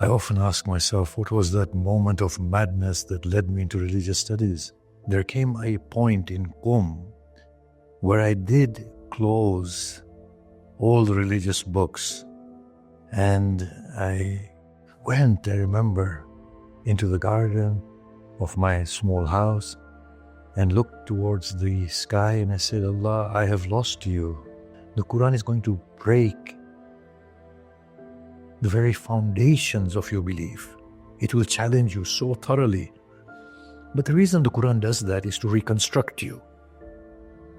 I often ask myself, what was that moment of madness that led me into religious studies? There came a point in where I did close all the religious books, and I went, I remember, into the garden of my small house and looked towards the sky, and I said, Allah, I have lost you. The Qur'an is going to break the very foundations of your belief. It will challenge you so thoroughly. But the reason the Qur'an does that is to reconstruct you.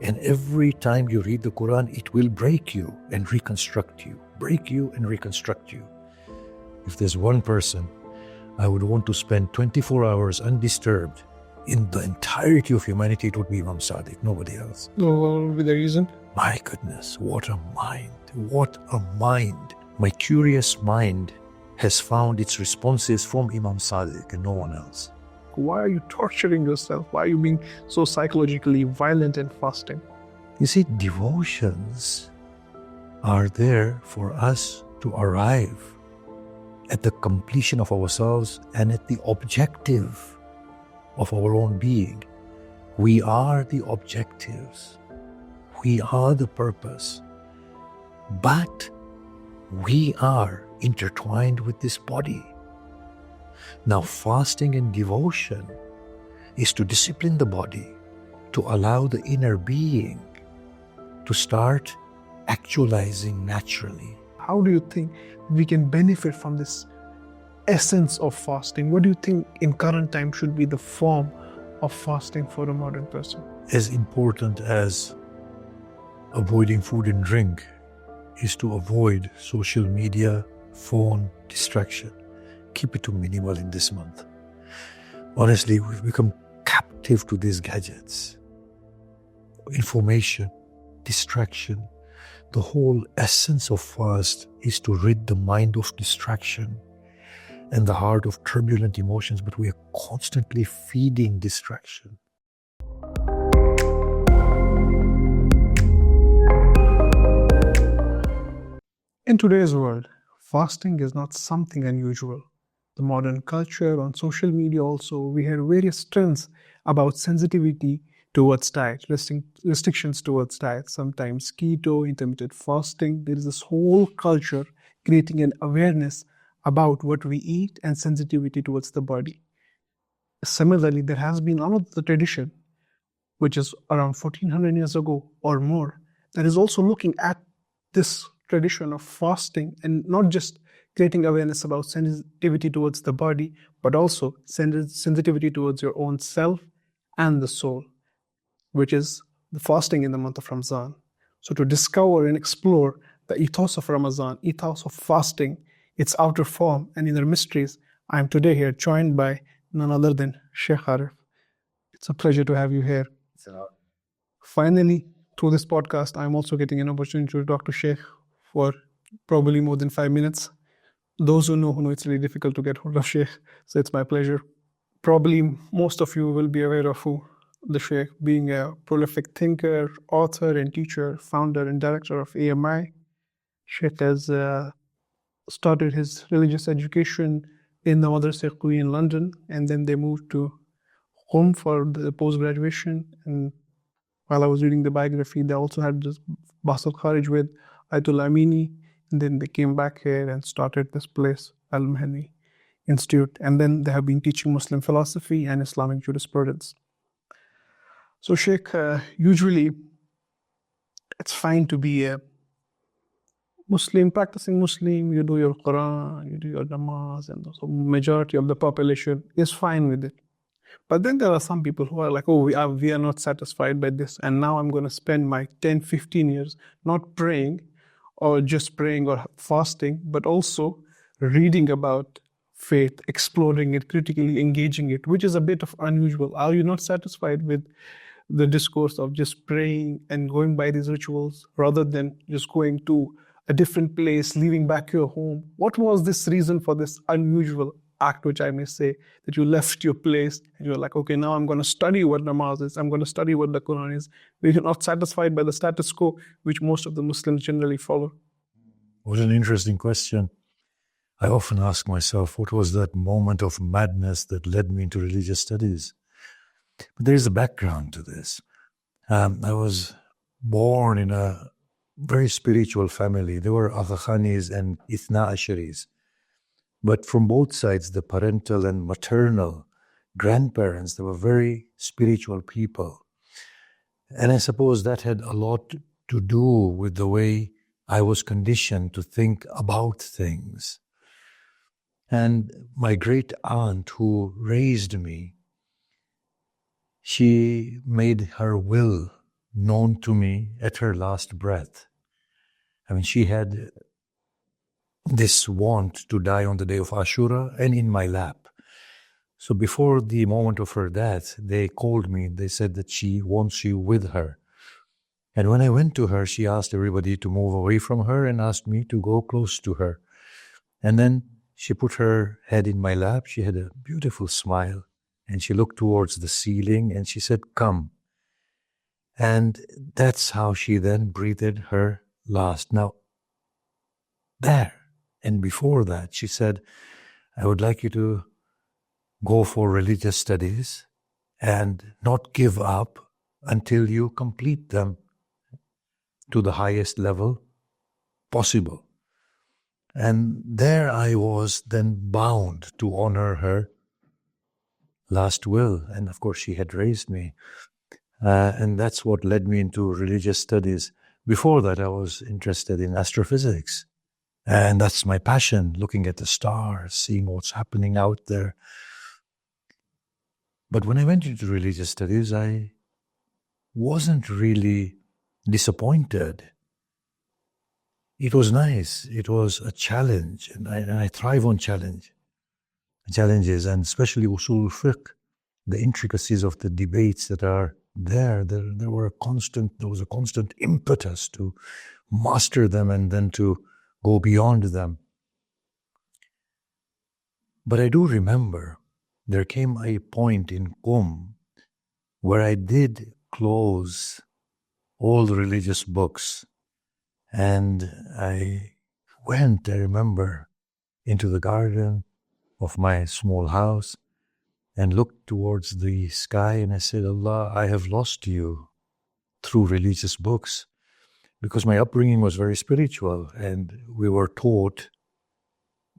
And every time you read the Qur'an, it will break you and reconstruct you. Break you and reconstruct you. If there's one person I would want to spend 24 hours undisturbed in the entirety of humanity, it would be Imam Sadiq, nobody else. What would be the reason? My goodness, what a mind. What a mind. My curious mind has found its responses from Imam Sadiq and no one else. Why are you torturing yourself? Why are you being so psychologically violent and fasting? You see, devotions are there for us to arrive at the completion of ourselves and at the objective of our own being. We are the objectives. We are the purpose. But we are intertwined with this body. Now, fasting and devotion is to discipline the body, to allow the inner being to start actualizing naturally. How do you think we can benefit from this essence of fasting? What do you think in current time should be the form of fasting for a modern person? As important as avoiding food and drink is to avoid social media, phone, distraction. Keep it to minimal in this month. Honestly, we've become captive to these gadgets. Information, distraction. The whole essence of fast is to rid the mind of distraction and the heart of turbulent emotions, but we are constantly feeding distraction. In today's world, fasting is not something unusual. The modern culture, on social media also, we hear various trends about sensitivity towards diet, restrictions towards diet, sometimes keto, intermittent fasting. There is this whole culture creating an awareness about what we eat and sensitivity towards the body. Similarly, there has been another tradition, which is around 1400 years ago or more, that is also looking at this tradition of fasting and not just creating awareness about sensitivity towards the body, but also sensitivity towards your own self and the soul, which is the fasting in the month of Ramadan. So to discover and explore the ethos of Ramadan, ethos of fasting, its outer form and inner mysteries, I am today here joined by none other than Shaykh Arif. It's a pleasure to have you here. Finally, through this podcast, I'm also getting an opportunity to talk to Shaykh for probably more than 5 minutes. Those who know it's really difficult to get hold of Shaykh, so it's my pleasure. Probably most of you will be aware of who the Shaykh, being a prolific thinker, author and teacher, founder and director of AMI. Shaykh has started his religious education in the Madrasa in London, and then they moved to Qom for the post-graduation. And while I was reading the biography, they also had this Bahs al-Kharij with Ayatul Amini, and then they came back here and started this place, Al-Mahdi Institute, and then they have been teaching Muslim philosophy and Islamic jurisprudence. So Shaykh, usually it's fine to be a Muslim, practicing Muslim, you do your Qur'an, you do your namaz, and so majority of the population is fine with it. But then there are some people who are like, oh, we are not satisfied by this, and now I'm going to spend my 10, 15 years not praying, or just praying or fasting, but also reading about faith, exploring it, critically engaging it, which is a bit of unusual. Are you not satisfied with the discourse of just praying and going by these rituals rather than just going to a different place, leaving back your home? What was this reason for this unusual act, which I may say, that you left your place and you're like, okay, now I'm going to study what namaz is, I'm going to study what the Qur'an is. We're not satisfied by the status quo, which most of the Muslims generally follow. What an interesting question. I often ask myself, what was that moment of madness that led me into religious studies? But there is a background to this. I was born in a very spiritual family. There were Agha and Ithna Asharis. But from both sides, the parental and maternal grandparents, they were very spiritual people. And I suppose that had a lot to do with the way I was conditioned to think about things. And my great aunt who raised me, she made her will known to me at her last breath. I mean, she had this want to die on the day of Ashura and in my lap. So before the moment of her death, they called me. They said that she wants you with her. And when I went to her, she asked everybody to move away from her and asked me to go close to her. And then she put her head in my lap. She had a beautiful smile. And she looked towards the ceiling and she said, "Come." And that's how she then breathed her last. Now, there. And before that, she said, "I would like you to go for religious studies and not give up until you complete them to the highest level possible." And there I was then bound to honor her last will. And of course, she had raised me. And that's what led me into religious studies. Before that, I was interested in astrophysics. And that's my passion, looking at the stars, seeing what's happening out there. But when I went into religious studies, I wasn't really disappointed. It was nice. It was a challenge, and I thrive on challenges, and especially usul fiqh, the intricacies of the debates that are there. There was a constant impetus to master them and then to go beyond them. But I do remember there came a point in Qum where I did close all the religious books, and I remember, into the garden of my small house and looked towards the sky, and I said, "Allah, I have lost you through religious books," because my upbringing was very spiritual and we were taught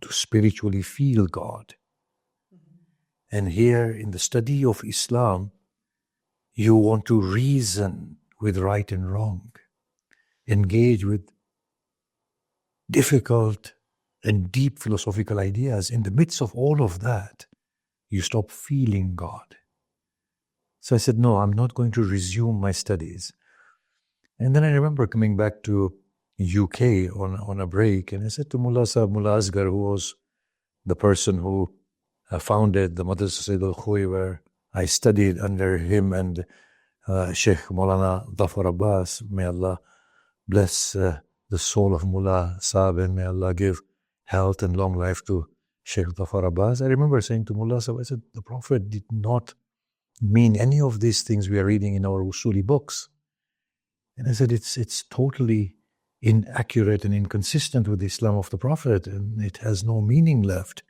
to spiritually feel God. And here in the study of Islam, you want to reason with right and wrong, engage with difficult and deep philosophical ideas. In the midst of all of that, you stop feeling God. So I said, no, I'm not going to resume my studies. And then I remember coming back to UK on a break, and I said to Mullah Asghar, who was the person who founded the Madrasa Sayyid al-Khoy, where I studied under him, and Sheikh Maulana Dhafar Abbas, may Allah bless the soul of Mullah Saab, and may Allah give health and long life to Sheikh Dhafar Abbas. I remember saying to Mullah Saab, I said, the Prophet did not mean any of these things we are reading in our usuli books. And I said, it's totally inaccurate and inconsistent with the Islam of the Prophet, and it has no meaning left.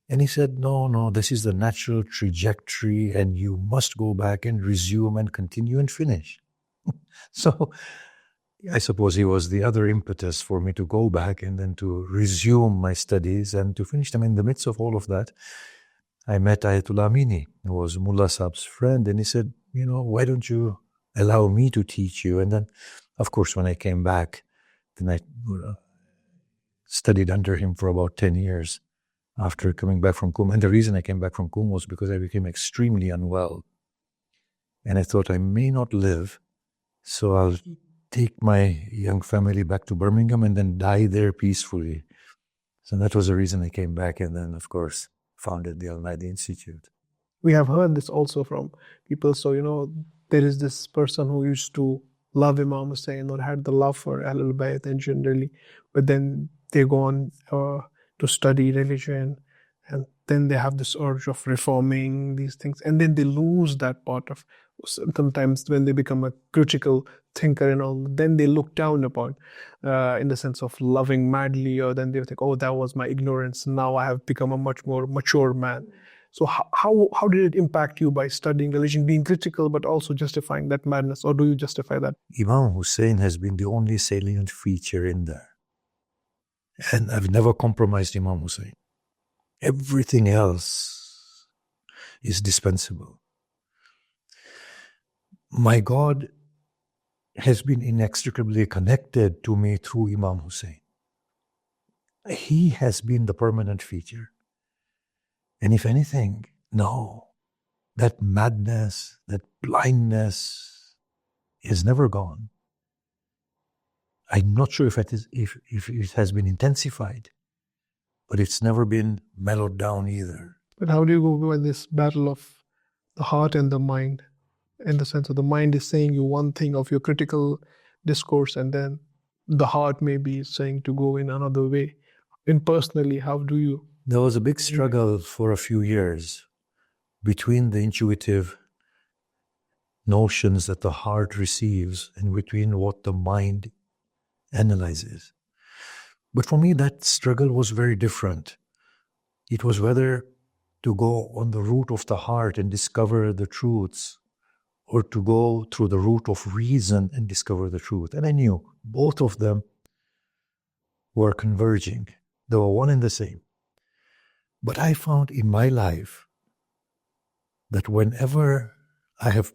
And he said, no, this is the natural trajectory, and you must go back and resume and continue and finish. So I suppose he was the other impetus for me to go back and then to resume my studies and to finish them. In the midst of all of that, I met Ayatollah Amini, who was Mullah Saab's friend, and he said, why don't you allow me to teach you? And then, of course, when I came back, then I studied under him for about 10 years after coming back from Qum. And the reason I came back from Qum was because I became extremely unwell. And I thought I may not live, so I'll take my young family back to Birmingham and then die there peacefully. So that was the reason I came back, and then, of course, founded the Al-Mahdi Institute. We have heard this also from people. So, there is this person who used to love Imam Hussain or had the love for Ahlul Bayt and generally, but then they go on to study religion, and then they have this urge of reforming these things, and then they lose that part of Sometimes when they become a critical thinker and all, then they look down upon, in the sense of loving madly, or then they think, oh, that was my ignorance. Now I have become a much more mature man. So how did it impact you by studying religion, being critical but also justifying that madness, or do you justify that? Imam Hussein has been the only salient feature in there. And I've never compromised Imam Hussein. Everything else is dispensable. My God has been inextricably connected to me through Imam Hussein. He has been the permanent feature. And if anything, no, that madness, that blindness is never gone. I'm not sure if it has been intensified, but it's never been mellowed down either. But how do you go by this battle of the heart and the mind, in the sense of the mind is saying you one thing of your critical discourse, and then the heart may be saying to go in another way? And personally, how do you? There was a big struggle for a few years between the intuitive notions that the heart receives and between what the mind analyzes. But for me, that struggle was very different. It was whether to go on the route of the heart and discover the truths, or to go through the route of reason and discover the truth. And I knew both of them were converging. They were one and the same. But I found in my life that whenever I've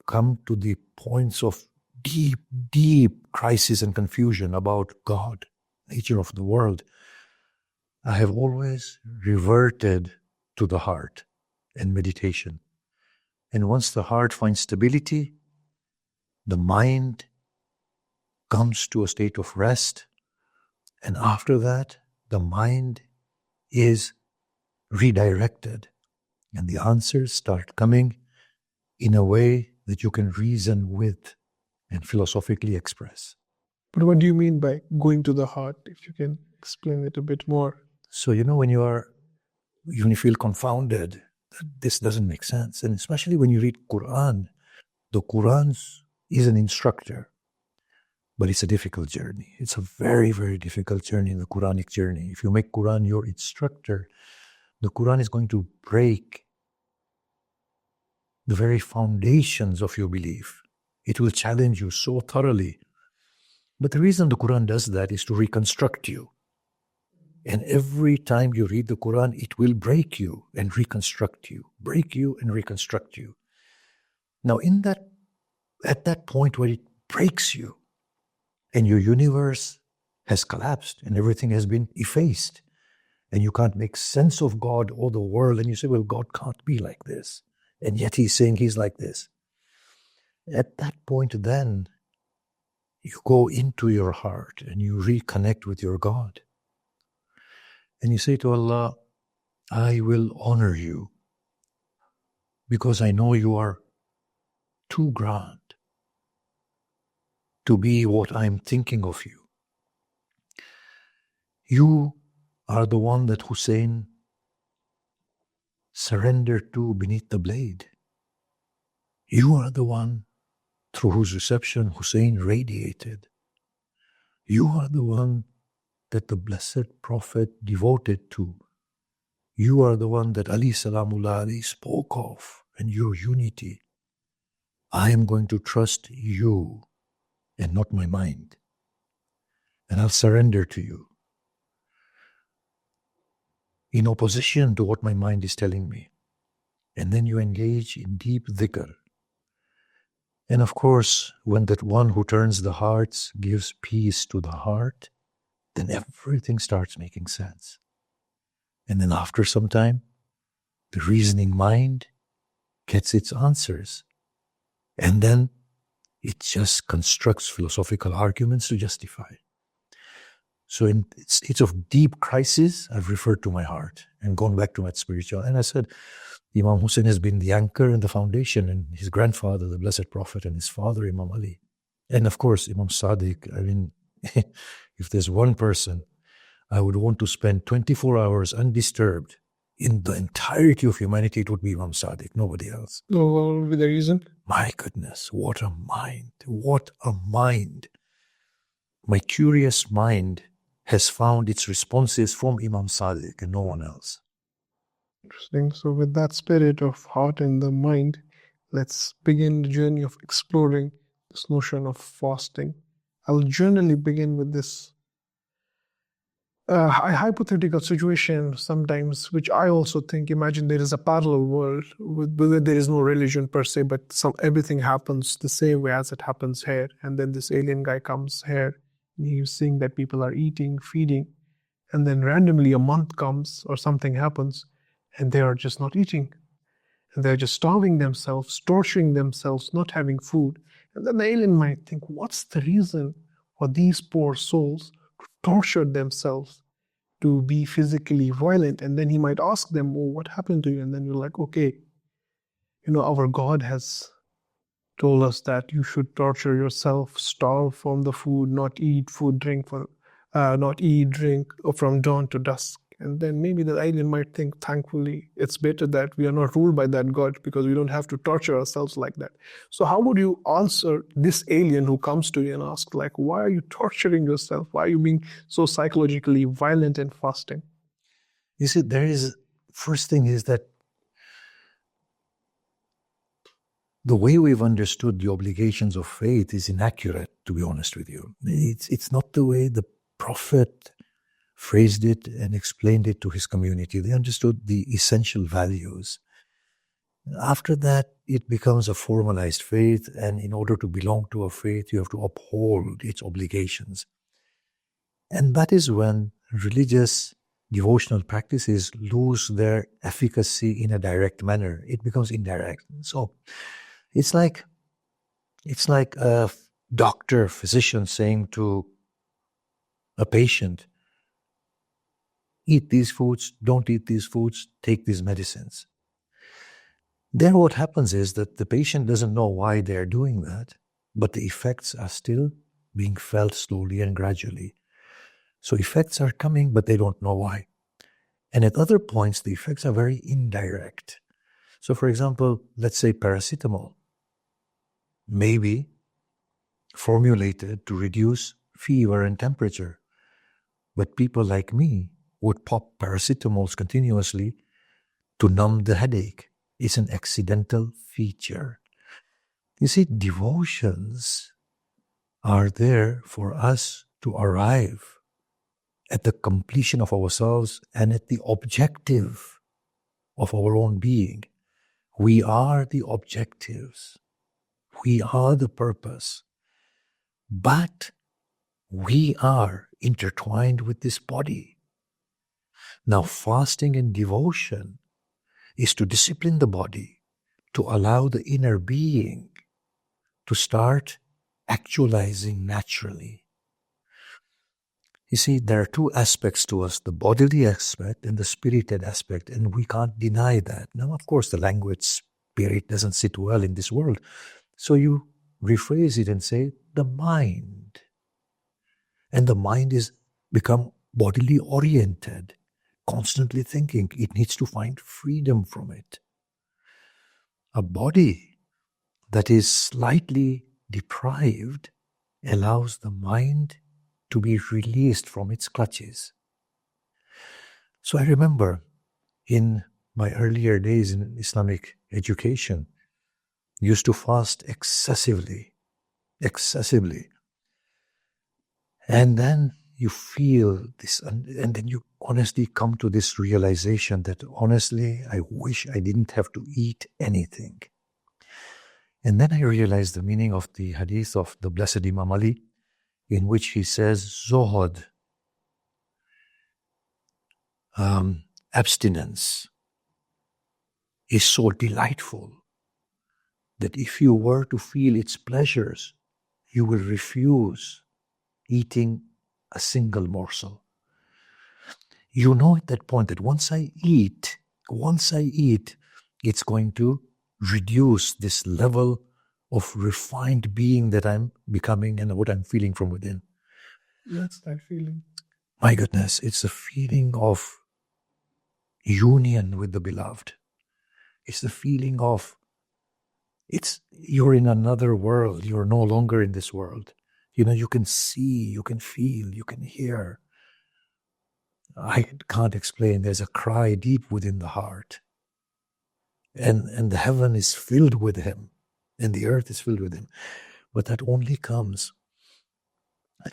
come to the points of deep, deep crisis and confusion about God, nature of the world, I have always reverted to the heart and meditation. And once the heart finds stability, the mind comes to a state of rest. And after that, the mind is redirected. And the answers start coming in a way that you can reason with and philosophically express. But what do you mean by going to the heart? If you can explain it a bit more. So, when you feel confounded, that this doesn't make sense. And especially when you read Qur'an, the Qur'an is an instructor, but it's a difficult journey. It's a very, very difficult journey, the Quranic journey. If you make Qur'an your instructor, the Qur'an is going to break the very foundations of your belief. It will challenge you so thoroughly. But the reason the Qur'an does that is to reconstruct you. And every time you read the Qur'an, it will break you and reconstruct you, break you and reconstruct you. Now, at that point where it breaks you and your universe has collapsed and everything has been effaced, and you can't make sense of God or the world, and you say, well, God can't be like this. And yet he's saying he's like this. At that point, then, you go into your heart and you reconnect with your God. And you say to Allah, I will honor you because I know you are too grand to be what I'm thinking of you. You are the one that Hussein surrendered to beneath the blade. You are the one through whose reception Hussein radiated. You are the one that the Blessed Prophet devoted to. You are the one that Ali Salamullah alayhi spoke of, and your unity. I am going to trust you and not my mind. And I'll surrender to you in opposition to what my mind is telling me. And then you engage in deep dhikr. And of course, when that one who turns the hearts gives peace to the heart, then everything starts making sense. And then after some time, the reasoning mind gets its answers. And then it just constructs philosophical arguments to justify. So in states of deep crisis, I've referred to my heart and gone back to my spiritual. And I said, Imam Hussein has been the anchor and the foundation, and his grandfather, the Blessed Prophet, and his father, Imam Ali. And of course, Imam Sadiq. I mean, if there's one person I would want to spend 24 hours undisturbed in the entirety of humanity, it would be Imam Sadiq, nobody else. So what would be the reason? My goodness, what a mind! What a mind! My curious mind has found its responses from Imam Sadiq and no one else. Interesting. So, with that spirit of heart and the mind, let's begin the journey of exploring this notion of fasting. I'll generally begin with this a hypothetical situation sometimes, which I also think, imagine there is a parallel world where there is no religion per se, but everything happens the same way as it happens here. And then this alien guy comes here, and he's seeing that people are eating, feeding, and then randomly a month comes or something happens, and they are just not eating. And they're just starving themselves, torturing themselves, not having food. And then the alien might think, what's the reason for these poor souls to torture themselves, to be physically violent? And then he might ask them, oh, what happened to you? And then you're like, okay, our God has told us that you should torture yourself, starve from the food, not eat food, not eat, drink from dawn to dusk. And then maybe the alien might think, thankfully, it's better that we are not ruled by that God because we don't have to torture ourselves like that. So how would you answer this alien who comes to you and asks, like, why are you torturing yourself? Why are you being so psychologically violent and fasting? You see, first thing is that the way we've understood the obligations of faith is inaccurate, to be honest with you. It's not the way the Prophet phrased it and explained it to his community. They understood the essential values. After that, it becomes a formalized faith, and in order to belong to a faith, you have to uphold its obligations. And that is when religious devotional practices lose their efficacy in a direct manner. It becomes indirect. So it's like a doctor, physician saying to a patient, eat these foods, don't eat these foods, take these medicines. Then what happens is that the patient doesn't know why they're doing that, but the effects are still being felt slowly and gradually. So effects are coming, but they don't know why. And at other points, the effects are very indirect. So for example, let's say paracetamol may be formulated to reduce fever and temperature, but people like me would pop paracetamols continuously to numb the headache. It's an accidental feature. You see, devotions are there for us to arrive at the completion of ourselves and at the objective of our own being. We are the objectives. We are the purpose. But we are intertwined with this body. Now, fasting and devotion is to discipline the body, to allow the inner being to start actualizing naturally. You see, there are two aspects to us, the bodily aspect and the spirited aspect, and we can't deny that. Now, of course, the language spirit doesn't sit well in this world. So you rephrase it and say, the mind. And the mind is become bodily oriented, constantly thinking. It needs to find freedom from it. A body that is slightly deprived allows the mind to be released from its clutches. So I remember in my earlier days in Islamic education, used to fast excessively. And then you feel this, and then you honestly come to this realization that honestly, I wish I didn't have to eat anything. And then I realized the meaning of the hadith of the Blessed Imam Ali, in which he says, Zohad, abstinence, is so delightful that if you were to feel its pleasures, you will refuse eating a single morsel. You know at that point that once I eat, it's going to reduce this level of refined being that I'm becoming and what I'm feeling from within. That's that feeling. My goodness, it's a feeling of union with the beloved. It's the feeling of You're in another world. You're no longer in this world. You can see, you can feel, you can hear. I can't explain. There's a cry deep within the heart. And the heaven is filled with him. And the earth is filled with him. But that only comes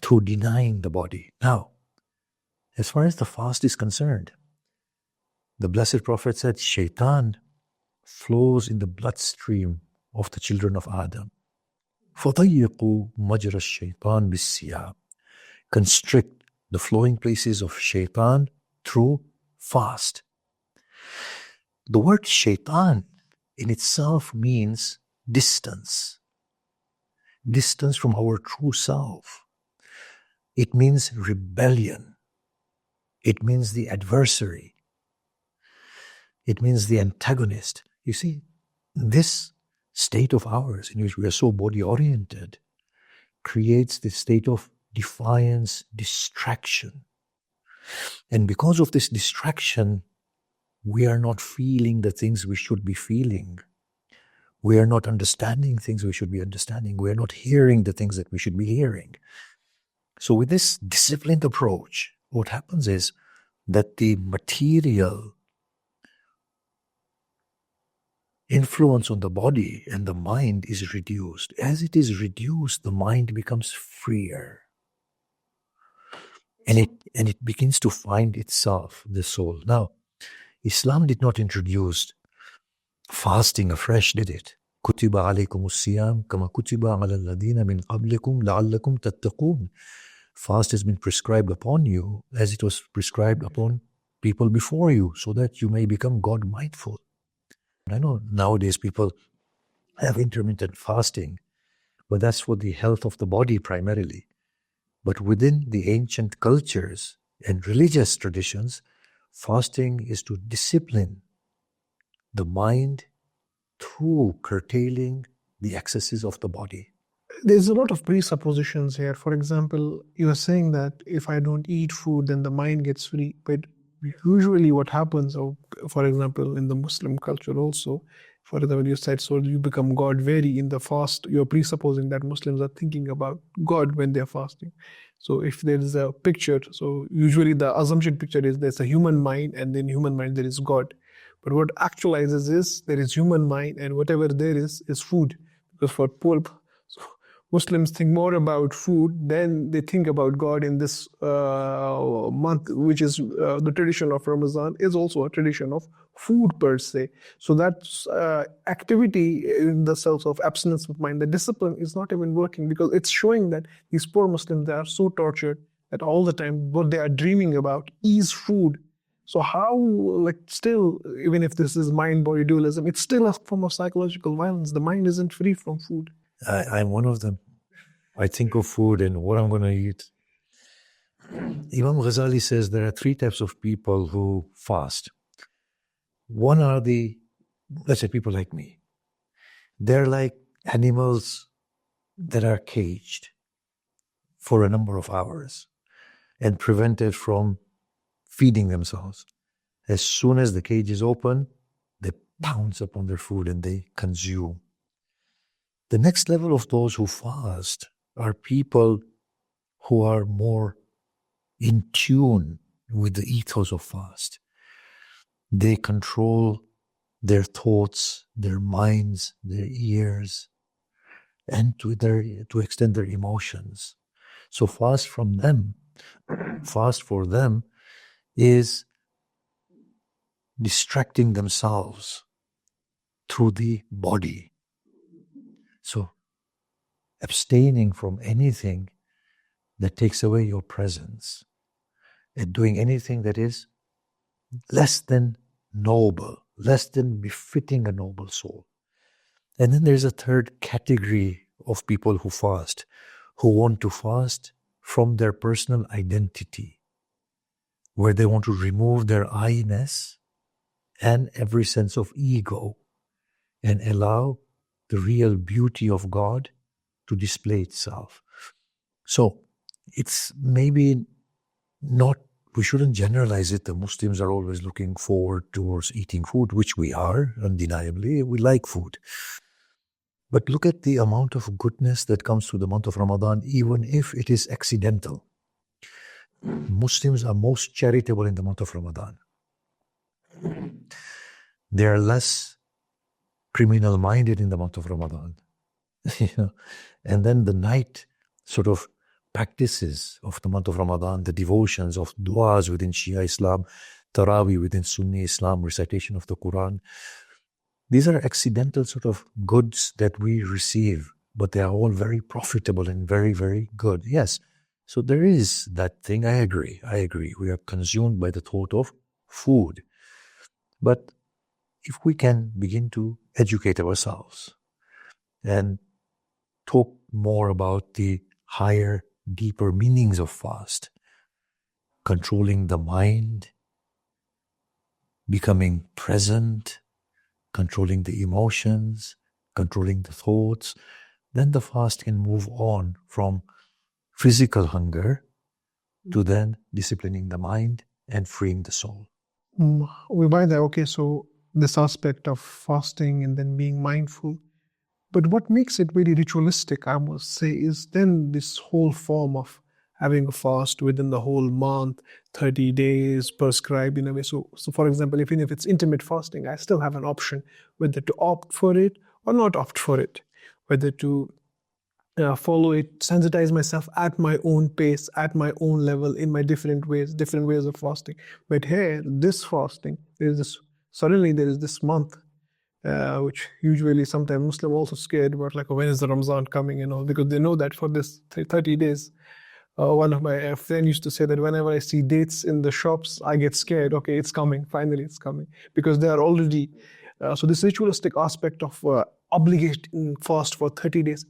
through denying the body. Now, as far as the fast is concerned, the Blessed Prophet said, Shaitan flows in the bloodstream of the children of Adam. فَضَيِّقُوا مَجْرَ الشَّيْطَانِ بِالصِّيَامِ. Constrict the flowing places of Shaitan through fast. The word Shaitan in itself means distance. Distance from our true self. It means rebellion. It means the adversary. It means the antagonist. You see, this state of ours in which we are so body-oriented creates this state of defiance, distraction. And because of this distraction, we are not feeling the things we should be feeling. We are not understanding things we should be understanding. We are not hearing the things that we should be hearing. So with this disciplined approach, what happens is that the material influence on the body and the mind is reduced. As it is reduced, the mind becomes freer. And it begins to find itself, the soul. Now, Islam did not introduce fasting afresh, did it? كُتِبَ عَلَيْكُمُ الصِّيَامُ كَمَا كُتِبَ عَلَى الَّذِينَ مِنْ قَبْلِكُمْ لَعَلَّكُمْ تَتَّقُونَ. Fast has been prescribed upon you as it was prescribed upon people before you, so that you may become God-mindful. I know nowadays people have intermittent fasting, but that's for the health of the body primarily. But within the ancient cultures and religious traditions, fasting is to discipline the mind through curtailing the excesses of the body. There's a lot of presuppositions here. For example, you are saying that if I don't eat food, then the mind gets free. But usually what happens, or for example, in the Muslim culture also, for example, you said, so you become God-wary in the fast. You're presupposing that Muslims are thinking about God when they're fasting. So if there is a picture, so usually the assumption picture is there's a human mind, and then human mind there is God. But what actualizes is there is human mind, and whatever there is food. Because for pulp, so Muslims think more about food than they think about God in this month, which is the tradition of Ramadan, is also a tradition of food per se. So that activity in the self of abstinence of mind, the discipline is not even working, because it's showing that these poor Muslims, they are so tortured that all the time what they are dreaming about is food. So how, still, even if this is mind-body dualism, it's still a form of psychological violence. The mind isn't free from food. I'm one of them. I think of food and what I'm going to eat. Imam Ghazali says there are three types of people who fast. One are let's say, people like me. They're like animals that are caged for a number of hours and prevented from feeding themselves. As soon as the cage is open, they pounce upon their food and they consume. The next level of those who fast are people who are more in tune with the ethos of fast. They control their thoughts, their minds, their ears, and to extend their emotions. So fast for them is distracting themselves through the body. So abstaining from anything that takes away your presence and doing anything that is less than noble, less than befitting a noble soul. And then there's a third category of people who fast, who want to fast from their personal identity, where they want to remove their I-ness and every sense of ego and allow the real beauty of God to display itself. So it's maybe not, we shouldn't generalize it. The Muslims are always looking forward towards eating food, which we are, undeniably. We like food. But look at the amount of goodness that comes through the month of Ramadan, even if it is accidental. Muslims are most charitable in the month of Ramadan. They are less criminal-minded in the month of Ramadan. And then the night sort of practices of the month of Ramadan, the devotions of du'as within Shia Islam, Taraweeh within Sunni Islam, recitation of the Qur'an. These are accidental sort of goods that we receive, but they are all very profitable and very, very good. Yes. So there is that thing. I agree. We are consumed by the thought of food. But if we can begin to educate ourselves and talk more about the higher, deeper meanings of fast, controlling the mind, becoming present, controlling the emotions, controlling the thoughts, then the fast can move on from physical hunger to then disciplining the mind and freeing the soul. We buy that. Okay, so this aspect of fasting and then being mindful. But what makes it very ritualistic, I must say, is then this whole form of having a fast within the whole month, 30 days prescribed in a way. So for example, even if it's intermittent fasting, I still have an option whether to opt for it or not opt for it, whether to follow it, sensitize myself at my own pace, at my own level, in my different ways of fasting. But here, this fasting, suddenly there is this month, which usually sometimes Muslims also scared about, like, when is the Ramadan coming and all, because they know that for this 30 days. One of my friends used to say that whenever I see dates in the shops, I get scared. Okay, it's coming. Finally, it's coming. Because they are already... so this ritualistic aspect of obligating fast for 30 days,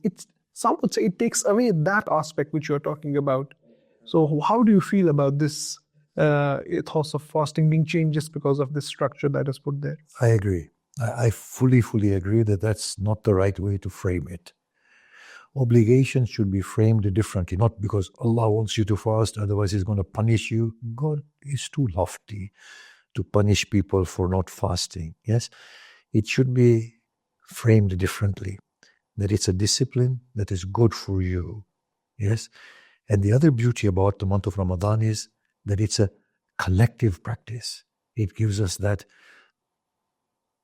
some would say it takes away that aspect which you're talking about. So how do you feel about this ethos of fasting being changed just because of this structure that is put there? I agree. I fully agree that that's not the right way to frame it. Obligations should be framed differently, not because Allah wants you to fast, otherwise He's going to punish you. God is too lofty to punish people for not fasting. Yes, it should be framed differently, that it's a discipline that is good for you. Yes, and the other beauty about the month of Ramadan is that it's a collective practice. It gives us that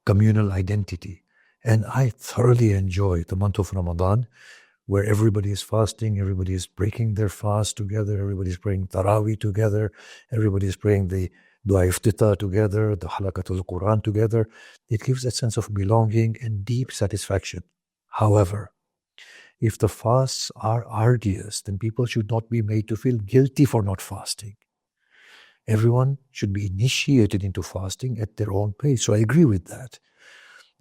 communal identity. And I thoroughly enjoy the month of Ramadan, where everybody is fasting, everybody is breaking their fast together, everybody is praying Taraweeh together, everybody is praying the Dua Iftitah together, the Halaqatul Qur'an together. It gives a sense of belonging and deep satisfaction. However, if the fasts are arduous, then people should not be made to feel guilty for not fasting. Everyone should be initiated into fasting at their own pace. So I agree with that.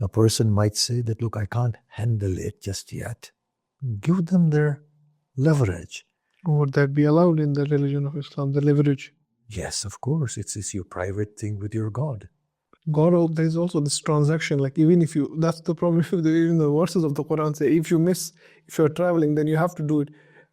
A person might say that, look, I can't handle it just yet. Give them their leverage. Would that be allowed in the religion of Islam, the leverage? Yes, of course. It's your private thing with your God. God, there's also this transaction, like even if you, that's the problem, even the verses of the Quran say, if you're traveling, then you have to do it.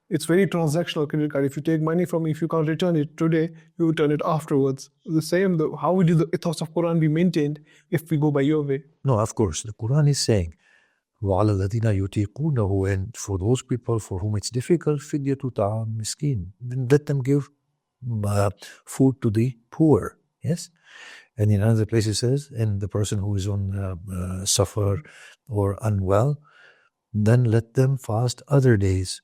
It's very transactional credit card. If you take money from me, if you can't return it today, you return it afterwards. The same, how would the ethos of Quran be maintained if we go by your way? No, of course. The Quran is saying, وَعَلَى الَّذِينَ يُطِيقُونَهُ, and for those people for whom it's difficult, فِدْيَةُ طَعَامٍ مِسْكِينٍ. Then let them give food to the poor. Yes? And in another place it says, and the person who is on suffer or unwell, then let them fast other days.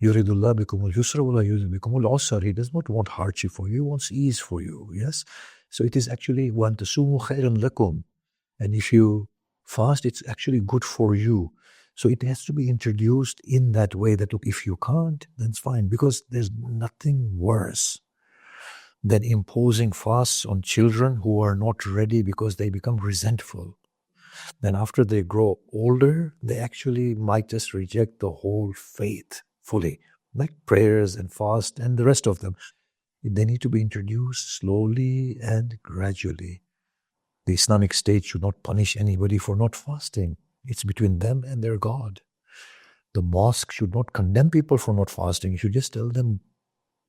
يُرِدُ اللَّهُ بِكُمُ الْيُسْرَ وَلَا يُرِدُ بِكُمُ الْعُسْرَ. He does not want hardship for you, he wants ease for you. Yes? So it is actually وَأَن تَصُومُوا خَيْرٌ لَكُمْ. And if you fast, it's actually good for you. So it has to be introduced in that way that, look, if you can't, then it's fine. Because there's nothing worse than imposing fasts on children who are not ready because they become resentful. Then after they grow older, they actually might just reject the whole faith fully, like prayers and fast and the rest of them. They need to be introduced slowly and gradually. The Islamic State should not punish anybody for not fasting. It's between them and their God. The mosque should not condemn people for not fasting. You should just tell them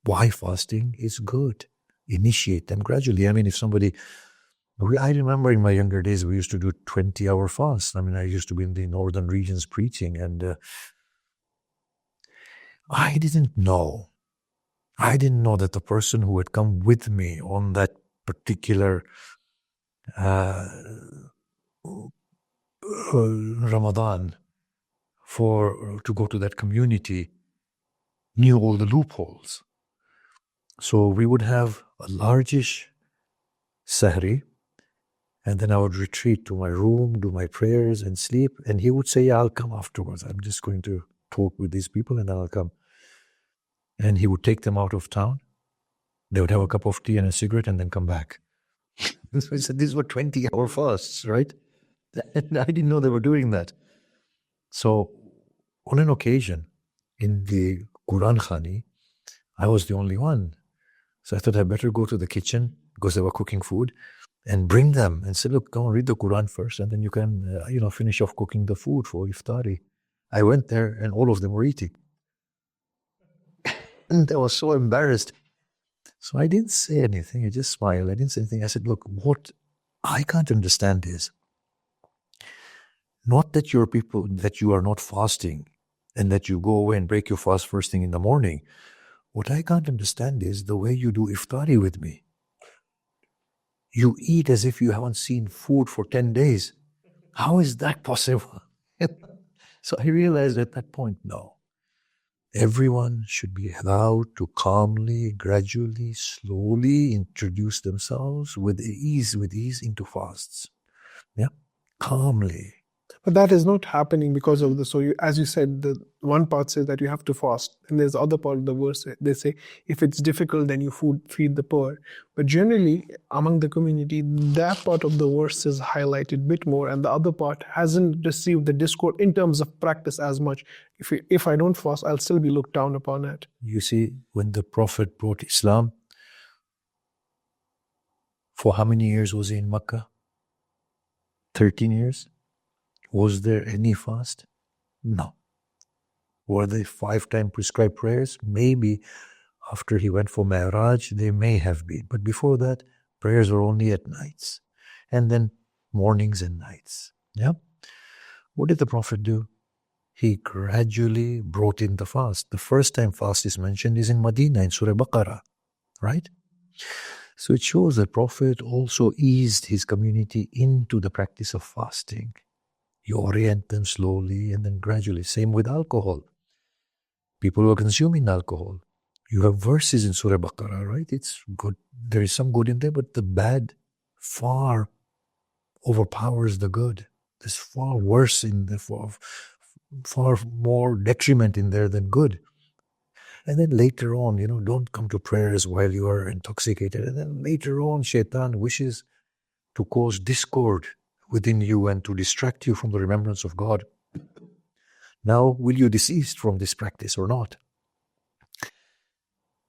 why fasting is good. Initiate them gradually. I mean, if somebody I remember in my younger days, we used to do 20-hour fasts. I mean, I used to be in the northern regions preaching, and I didn't know. I didn't know that the person who had come with me on that particular Ramadan to go to that community knew all the loopholes. So we would have a largish sahri, and then I would retreat to my room, do my prayers and sleep. And he would say, yeah, I'll come afterwards. I'm just going to talk with these people and then I'll come. And he would take them out of town. They would have a cup of tea and a cigarette and then come back. So he said, these were 20-hour fasts, right? And I didn't know they were doing that. So on an occasion in the Quran Khani, I was the only one. So I thought I'd better go to the kitchen because they were cooking food and bring them and say, look, go and read the Quran first and then you can, finish off cooking the food for iftari. I went there and all of them were eating. And I was so embarrassed. So I didn't say anything. I just smiled. I didn't say anything. I said, look, what I can't understand is not that you're people, that you are not fasting and that you go away and break your fast first thing in the morning. What I can't understand is the way you do iftari with me. You eat as if you haven't seen food for 10 days. How is that possible? So I realized at that point, no. Everyone should be allowed to calmly, gradually, slowly introduce themselves with ease into fasts. Yeah, calmly. But that is not happening because of the, as you said, the one part says that you have to fast, and there's the other part of the verse, they say, if it's difficult, then you feed the poor. But generally, among the community, that part of the verse is highlighted a bit more, and the other part hasn't received the discourse in terms of practice as much. If I don't fast, I'll still be looked down upon it. You see, when the Prophet brought Islam, for how many years was he in Mecca? 13 years? Was there any fast? No. Were they 5-time prescribed prayers? Maybe after he went for Mi'raj, they may have been. But before that, prayers were only at nights. And then mornings and nights. Yeah? What did the Prophet do? He gradually brought in the fast. The first time fast is mentioned is in Medina, in Surah Baqarah. Right? So it shows that Prophet also eased his community into the practice of fasting. You orient them slowly and then gradually. Same with alcohol. People who are consuming alcohol. You have verses in Surah Baqarah, right? It's good. There is some good in there, but the bad far overpowers the good. There's far worse in the far more detriment in there than good. And then later on, don't come to prayers while you are intoxicated. And then later on, Shaitan wishes to cause discord within you and to distract you from the remembrance of God. Now, will you desist from this practice or not?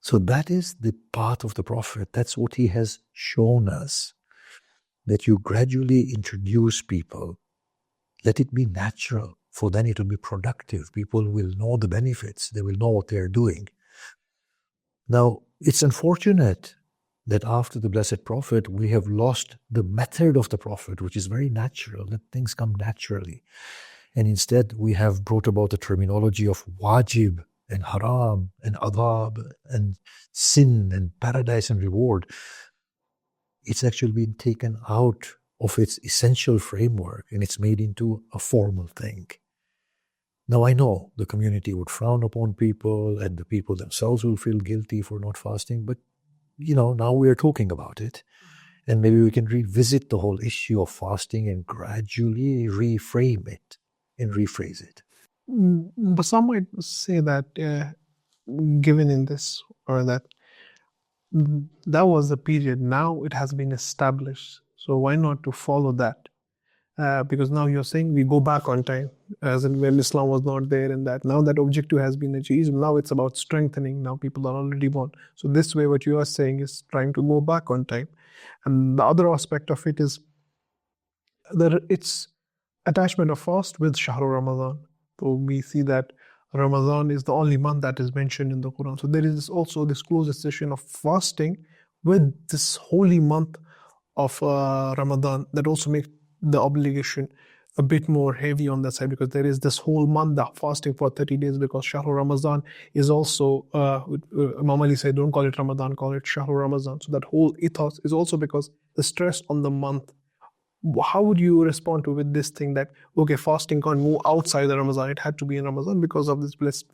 So that is the path of the Prophet. That's what he has shown us. That you gradually introduce people. Let it be natural, for then it will be productive. People will know the benefits. They will know what they are doing. Now, it's unfortunate that after the Blessed Prophet, we have lost the method of the Prophet, which is very natural, that things come naturally. And instead, we have brought about the terminology of wajib and haram and adab and sin and paradise and reward. It's actually been taken out of its essential framework and it's made into a formal thing. Now, I know the community would frown upon people and the people themselves will feel guilty for not fasting, but now we are talking about it. And maybe we can revisit the whole issue of fasting and gradually reframe it and rephrase it. But some might say that given in this, or that was the period, now it has been established. So why not to follow that? Because now you're saying we go back on time, as in when Islam was not there, and that now that objective has been achieved. Now it's about strengthening. Now people are already born. So this way, what you are saying is trying to go back on time. And the other aspect of it is that it's attachment of fast with Shahru Ramadan. So we see that Ramadan is the only month that is mentioned in the Quran. So there is also this close association of fasting with this holy month of Ramadan, that also make the obligation a bit more heavy on that side, because there is this whole month of fasting for 30 days, because Shahr Ramadan is also, Imam Ali said, don't call it Ramadan, call it Shahr Ramadan. So that whole ethos is also because the stress on the month. How would you respond to with this thing that, okay, fasting can't move outside the Ramadan, it had to be in Ramadan because of this blessed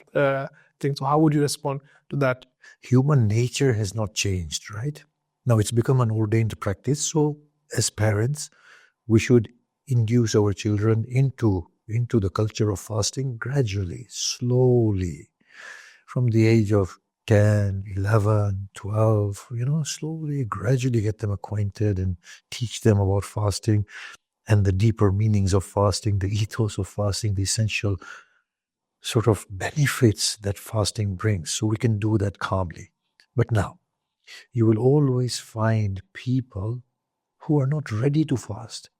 thing. So how would you respond to that? Human nature has not changed, right? Now it's become an ordained practice. So as parents, we should induce our children into the culture of fasting gradually, slowly, from the age of 10, 11, 12, slowly, gradually get them acquainted and teach them about fasting and the deeper meanings of fasting, the ethos of fasting, the essential sort of benefits that fasting brings. So we can do that calmly. But now, you will always find people who are not ready to fast.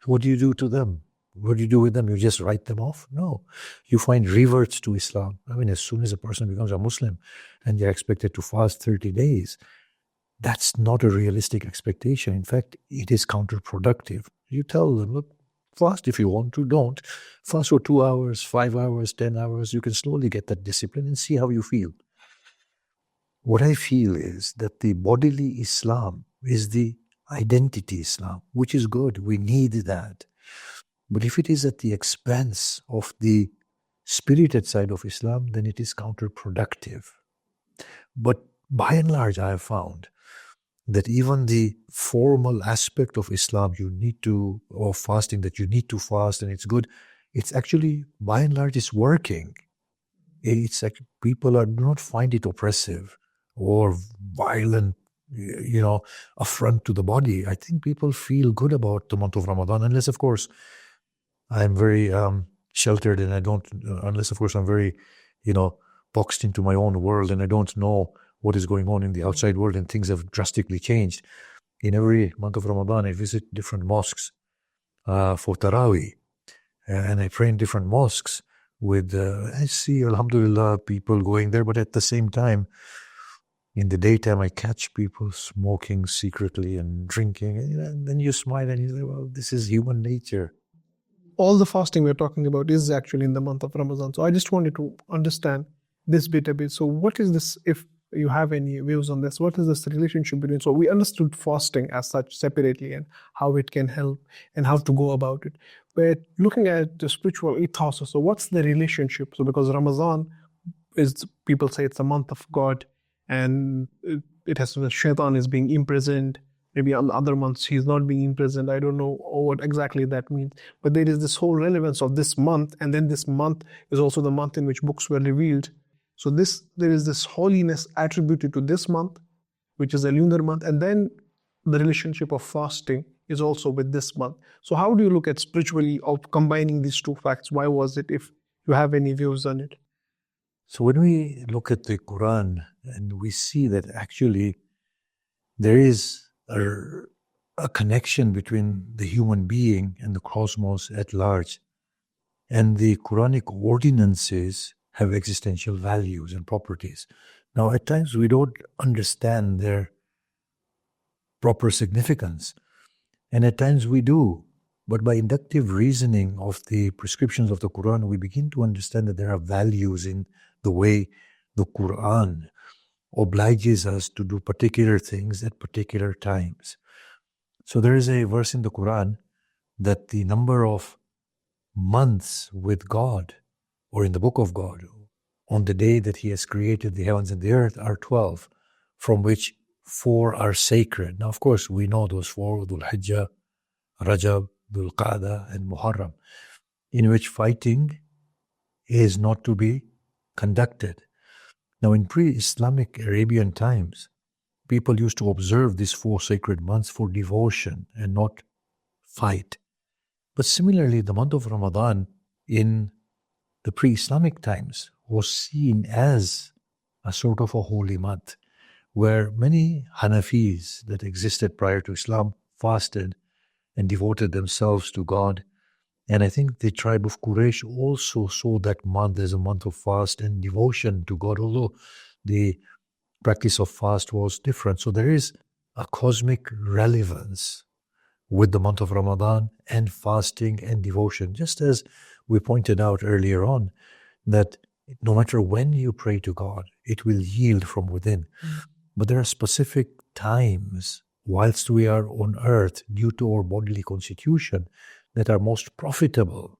What do you do to them? What do you do with them? You just write them off? No. You find reverts to Islam. I mean, as soon as a person becomes a Muslim and they're expected to fast 30 days, that's not a realistic expectation. In fact, it is counterproductive. You tell them, look, fast if you want to, don't. Fast for 2 hours, 5 hours, 10 hours. You can slowly get that discipline and see how you feel. What I feel is that the bodily Islam is the identity Islam, which is good. We need that. But if it is at the expense of the spirited side of Islam, then it is counterproductive. But by and large, I have found that even the formal aspect of Islam or fasting, that you need to fast and it's good, it's actually, by and large, it's working. It's actually, people do not find it oppressive or violent, affront to the body. I think people feel good about the month of Ramadan, unless, of course, I'm very sheltered and unless, of course, I'm very, boxed into my own world and I don't know what is going on in the outside world and things have drastically changed. In every month of Ramadan, I visit different mosques for Taraweeh and I pray in different mosques I see, alhamdulillah, people going there, but at the same time, in the daytime, I catch people smoking secretly and drinking, and then you smile and you say, well, this is human nature. All the fasting we're talking about is actually in the month of Ramadan. So I just wanted to understand this bit a bit. So what is this, if you have any views on this, what is this relationship between, so we understood fasting as such separately and how it can help and how to go about it. But looking at the spiritual ethos, so what's the relationship? So because Ramadan is, people say it's a month of God, and it has the shaitan is being imprisoned. Maybe on other months he's not being imprisoned. I don't know what exactly that means. But there is this whole relevance of this month, and then this month is also the month in which books were revealed. So there is this holiness attributed to this month, which is a lunar month, and then the relationship of fasting is also with this month. So how do you look at spiritually of combining these two facts? Why was it, if you have any views on it? So when we look at the Quran and we see that actually there is a connection between the human being and the cosmos at large, and the Quranic ordinances have existential values and properties. Now, at times we don't understand their proper significance, and at times we do. But by inductive reasoning of the prescriptions of the Quran, we begin to understand that there are values in the way the Quran obliges us to do particular things at particular times. So there is a verse in the Quran that the number of months with God, or in the book of God, on the day that He has created the heavens and the earth, are 12, from which 4 are sacred. Now, of course, we know those 4, Dhul Hijjah, Rajab, Dhul Qa'dah, and Muharram, in which fighting is not to be conducted. Now, in pre-Islamic Arabian times, people used to observe these 4 sacred months for devotion and not fight. But similarly, the month of Ramadan in the pre-Islamic times was seen as a sort of a holy month, where many Hanafis that existed prior to Islam fasted and devoted themselves to God. And I think the tribe of Quraysh also saw that month as a month of fast and devotion to God, although the practice of fast was different. So there is a cosmic relevance with the month of Ramadan and fasting and devotion. Just as we pointed out earlier on, that no matter when you pray to God, it will yield from within. But there are specific times whilst we are on earth, due to our bodily constitution, that are most profitable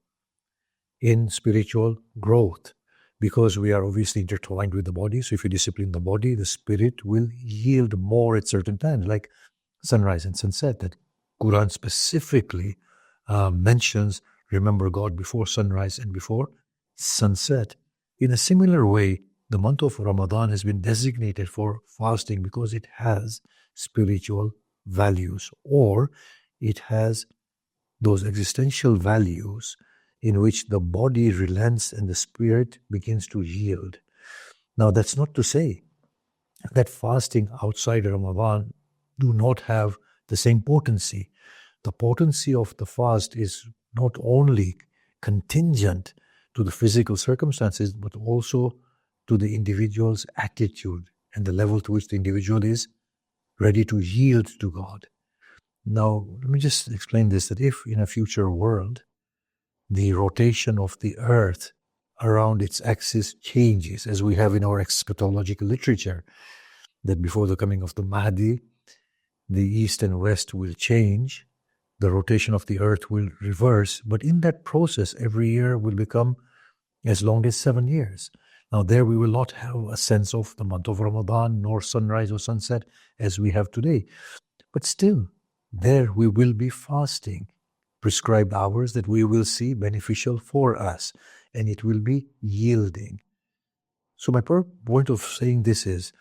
in spiritual growth, because we are obviously intertwined with the body. So if you discipline the body, the spirit will yield more at certain times, like sunrise and sunset, that Qur'an specifically mentions, remember God before sunrise and before sunset. In a similar way, the month of Ramadan has been designated for fasting because it has spiritual values, or it has those existential values in which the body relents and the spirit begins to yield. Now, that's not to say that fasting outside Ramadan do not have the same potency. The potency of the fast is not only contingent to the physical circumstances, but also to the individual's attitude and the level to which the individual is ready to yield to God. Now, let me just explain this, that if in a future world, the rotation of the earth around its axis changes, as we have in our eschatological literature, that before the coming of the Mahdi, the east and west will change, the rotation of the earth will reverse, but in that process, every year will become as long as 7 years. Now, there we will not have a sense of the month of Ramadan, nor sunrise or sunset as we have today. But still, there we will be fasting prescribed hours that we will see beneficial for us, and it will be yielding. So my point of saying this is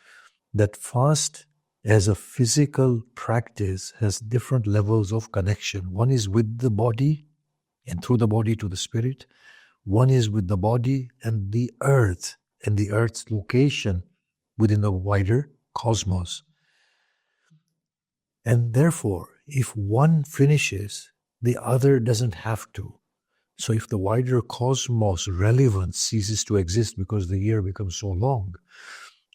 that fast as a physical practice has different levels of connection. One is with the body and through the body to the spirit. One is with the body and the earth and the earth's location within the wider cosmos. And therefore, if one finishes, the other doesn't have to. So if the wider cosmos relevance ceases to exist because the year becomes so long,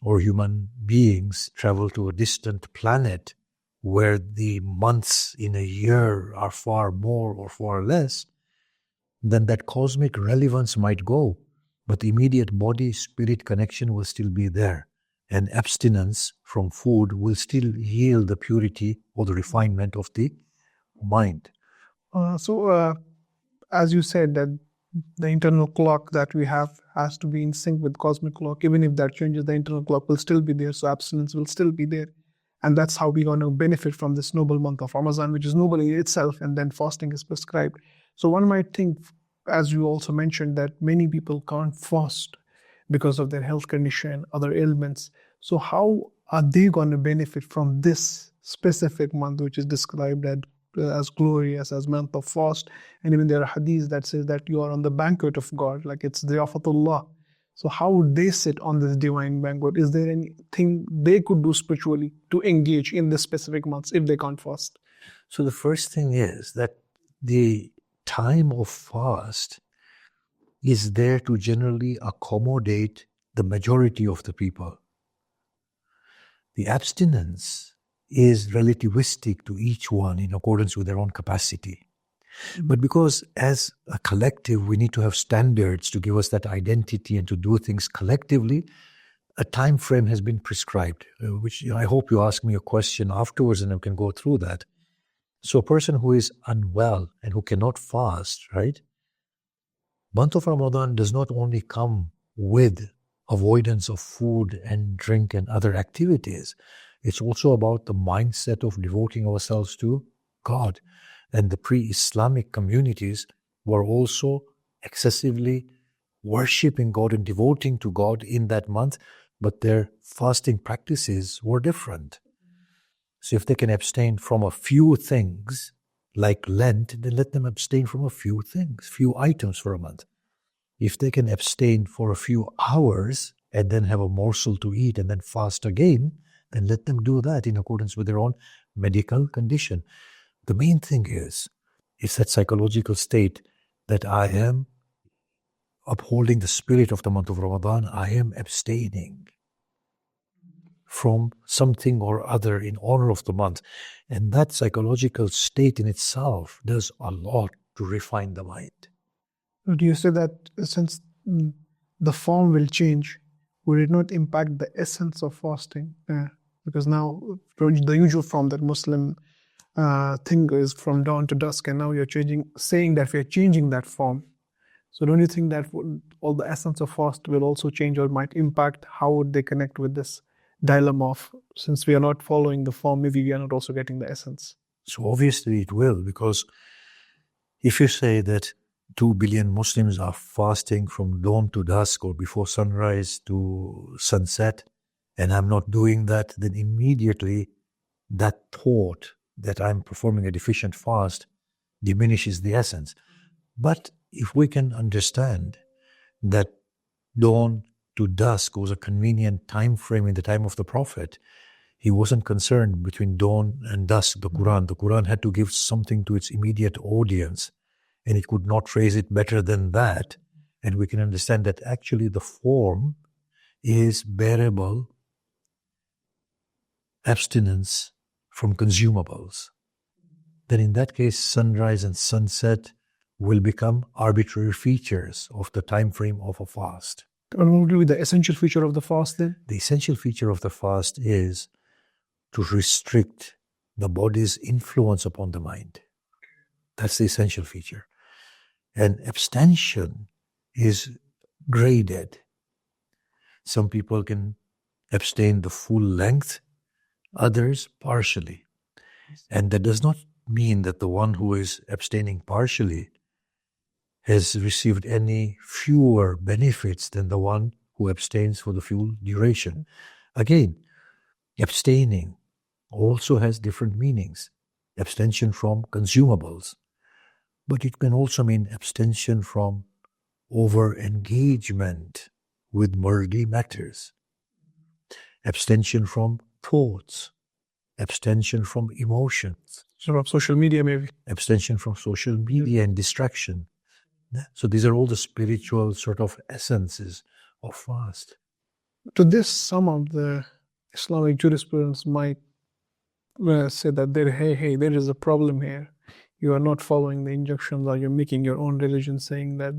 or human beings travel to a distant planet where the months in a year are far more or far less, then that cosmic relevance might go, but the immediate body-spirit connection will still be there. And abstinence from food will still yield the purity or the refinement of the mind. As you said, that the internal clock that we have has to be in sync with cosmic clock. Even if that changes, the internal clock will still be there, so abstinence will still be there. And that's how we're going to benefit from this noble month of Ramadan, which is noble in itself, and then fasting is prescribed. So one might think, as you also mentioned, that many people can't fast because of their health condition, other ailments. So how are they going to benefit from this specific month, which is described as glorious, as month of fast? And even there are hadiths that says that you are on the banquet of God, like it's diyafatullah. So how would they sit on this divine banquet? Is there anything they could do spiritually to engage in this specific months if they can't fast? So the first thing is that the time of fast is there to generally accommodate the majority of the people. The abstinence is relativistic to each one in accordance with their own capacity. But because as a collective we need to have standards to give us that identity and to do things collectively, a time frame has been prescribed, which I hope you ask me a question afterwards and I can go through that. So a person who is unwell and who cannot fast, right? Month of Ramadan does not only come with avoidance of food and drink and other activities. It's also about the mindset of devoting ourselves to God. And the pre-Islamic communities were also excessively worshipping God and devoting to God in that month, but their fasting practices were different. So if they can abstain from a few things, like Lent, then let them abstain from a few things, few items for a month. If they can abstain for a few hours and then have a morsel to eat and then fast again, then let them do that in accordance with their own medical condition. The main thing is that psychological state that I am upholding the spirit of the month of Ramadan, I am abstaining. from something or other in honor of the month. And that psychological state in itself does a lot to refine the mind. Do you say that since the form will change, will it not impact the essence of fasting? Because now the usual form that Muslim thing is from dawn to dusk, and now you're saying that we're changing that form. So don't you think that all the essence of fast will also change or might impact how would they connect with this dilemma of, since we are not following the form, maybe we are not also getting the essence? So obviously it will, because if you say that 2 billion Muslims are fasting from dawn to dusk or before sunrise to sunset, and I'm not doing that, then immediately that thought that I'm performing a deficient fast diminishes the essence. But if we can understand that dawn to dusk was a convenient time frame in the time of the Prophet, he wasn't concerned between dawn and dusk, the Quran had to give something to its immediate audience, and it could not phrase it better than that. And we can understand that actually the form is bearable abstinence from consumables. Then in that case, sunrise and sunset will become arbitrary features of the time frame of a fast. And what would be the essential feature of the fast then? The essential feature of the fast is to restrict the body's influence upon the mind. That's the essential feature. And abstention is graded. Some people can abstain the full length, others partially. And that does not mean that the one who is abstaining partially has received any fewer benefits than the one who abstains for the full duration. Again, abstaining also has different meanings. Abstention from consumables, but it can also mean abstention from over-engagement with worldly matters, abstention from thoughts, abstention from emotions. So from social media maybe? Abstention from social media and distraction. So these are all the spiritual sort of essences of fast. To this, some of the Islamic jurisprudence might say that there is a problem here. You are not following the injunctions, or you're making your own religion, saying that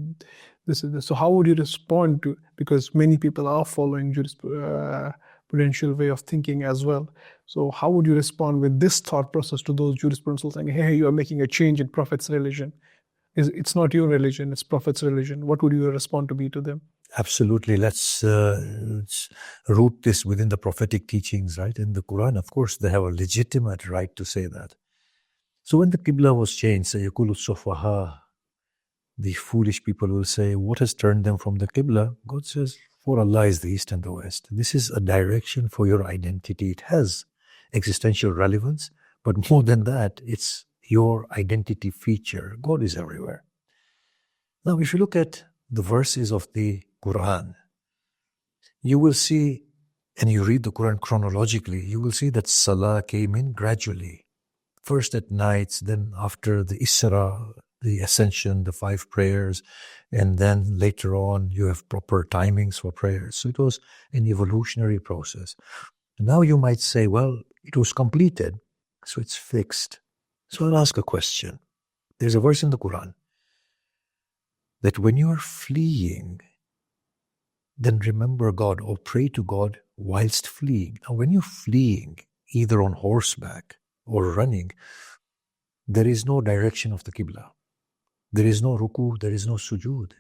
this is this. So how would you respond to, because many people are following jurisprudential way of thinking as well. So how would you respond with this thought process to those jurisprudential saying, hey, you are making a change in Prophet's religion? It's not your religion, it's Prophet's religion. What would your response be to them? Absolutely. Let's root this within the prophetic teachings, right? In the Quran, of course, they have a legitimate right to say that. So when the Qibla was changed, سَيَقُولُ السُّفَهَاءُ, the foolish people will say, what has turned them from the Qibla? God says, for Allah is the East and the West. This is a direction for your identity. It has existential relevance, but more than that, it's your identity feature. God is everywhere. Now, if you look at the verses of the Quran, you will see, and you read the Quran chronologically, you will see that Salah came in gradually. First at nights, then after the Isra, the Ascension, the 5 prayers, and then later on you have proper timings for prayers. So it was an evolutionary process. Now you might say, well, it was completed, so it's fixed. So I'll ask a question. There's a verse in the Quran that when you are fleeing, then remember God or pray to God whilst fleeing. Now when you're fleeing, either on horseback or running, there is no direction of the Qibla. There is no ruku, there is no sujood.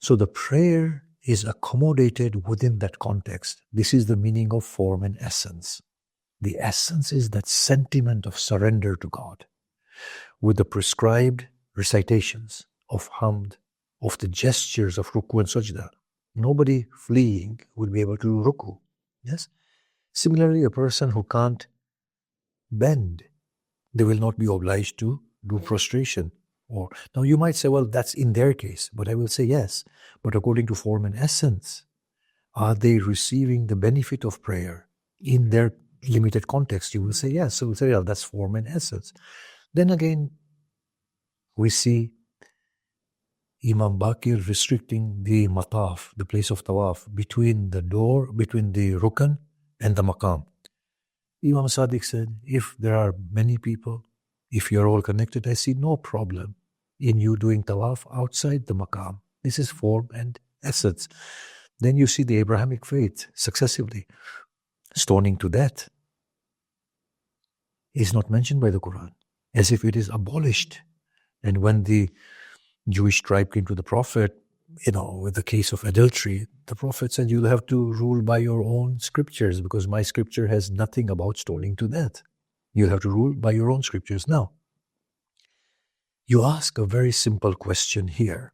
So the prayer is accommodated within that context. This is the meaning of form and essence. The essence is that sentiment of surrender to God with the prescribed recitations of hamd, of the gestures of ruku and sajda. Nobody fleeing will be able to do ruku. Yes? Similarly, a person who can't bend, they will not be obliged to do prostration. Or now you might say, well, that's in their case, but I will say yes. But according to form and essence, are they receiving the benefit of prayer in their limited context? You will say yes. So we'll say, yeah, that's form and essence. Then again, we see Imam Bakir restricting the mataf, the place of tawaf, between the door, between the rukn and the maqam. Imam Sadiq said, if there are many people, if you're all connected, I see no problem in you doing tawaf outside the maqam. This is form and essence. Then you see the Abrahamic faith successively. Stoning to death is not mentioned by the Quran, as if it is abolished. And when the Jewish tribe came to the Prophet, with the case of adultery, the Prophet said, you'll have to rule by your own scriptures because my scripture has nothing about stoning to death. You'll have to rule by your own scriptures. Now, you ask a very simple question here,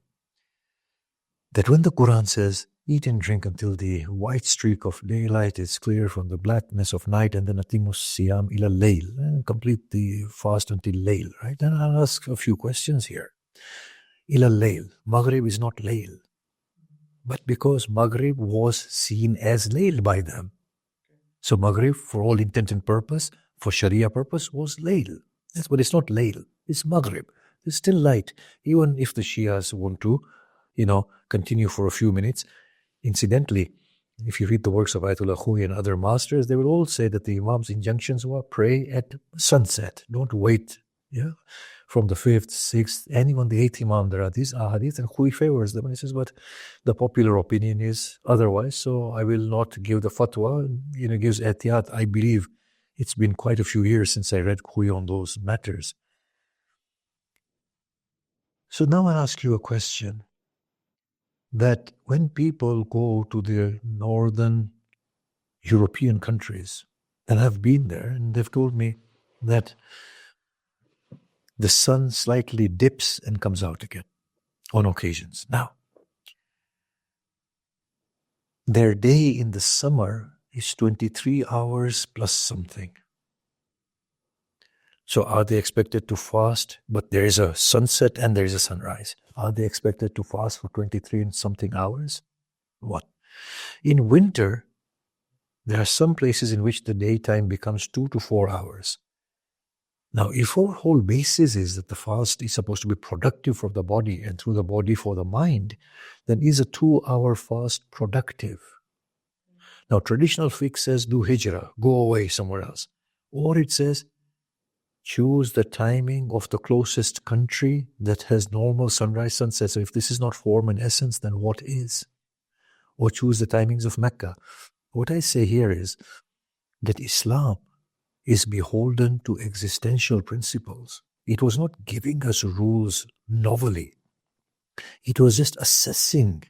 that when the Quran says, eat and drink until the white streak of daylight is clear from the blackness of night, and then atimus siyam ila layl, and complete the fast until layl, right? Then I'll ask a few questions here. Ila layl, Maghrib is not layl, but because Maghrib was seen as layl by them. So Maghrib, for all intent and purpose, for Sharia purpose, was layl. But it's not layl, it's Maghrib. It's still light, even if the Shias want to, continue for a few minutes. Incidentally, if you read the works of Ayatollah Khoui and other masters, they will all say that the Imam's injunctions were pray at sunset. Don't wait from the 5th, 6th, and even the 8th Imam. There are these ahadith, and Khoui favors them. And he says, but the popular opinion is otherwise, so I will not give the fatwa. Gives ehtiyat. I believe it's been quite a few years since I read Khoui on those matters. So now I'll ask you a question. That when people go to the northern European countries, and I've been there, and they've told me that the sun slightly dips and comes out again on occasions. Now, their day in the summer is 23 hours plus something. So are they expected to fast? But there is a sunset and there is a sunrise. Are they expected to fast for 23 and something hours? What? In winter, there are some places in which the daytime becomes 2 to 4 hours. Now, if our whole basis is that the fast is supposed to be productive for the body and through the body for the mind, then is a 2-hour fast productive? Now, traditional fiqh says do hijrah, go away somewhere else. Or it says choose the timing of the closest country that has normal sunrise, sunset. So if this is not form and essence, then what is? Or choose the timings of Mecca. What I say here is that Islam is beholden to existential principles. It was not giving us rules novelly. It was just assessing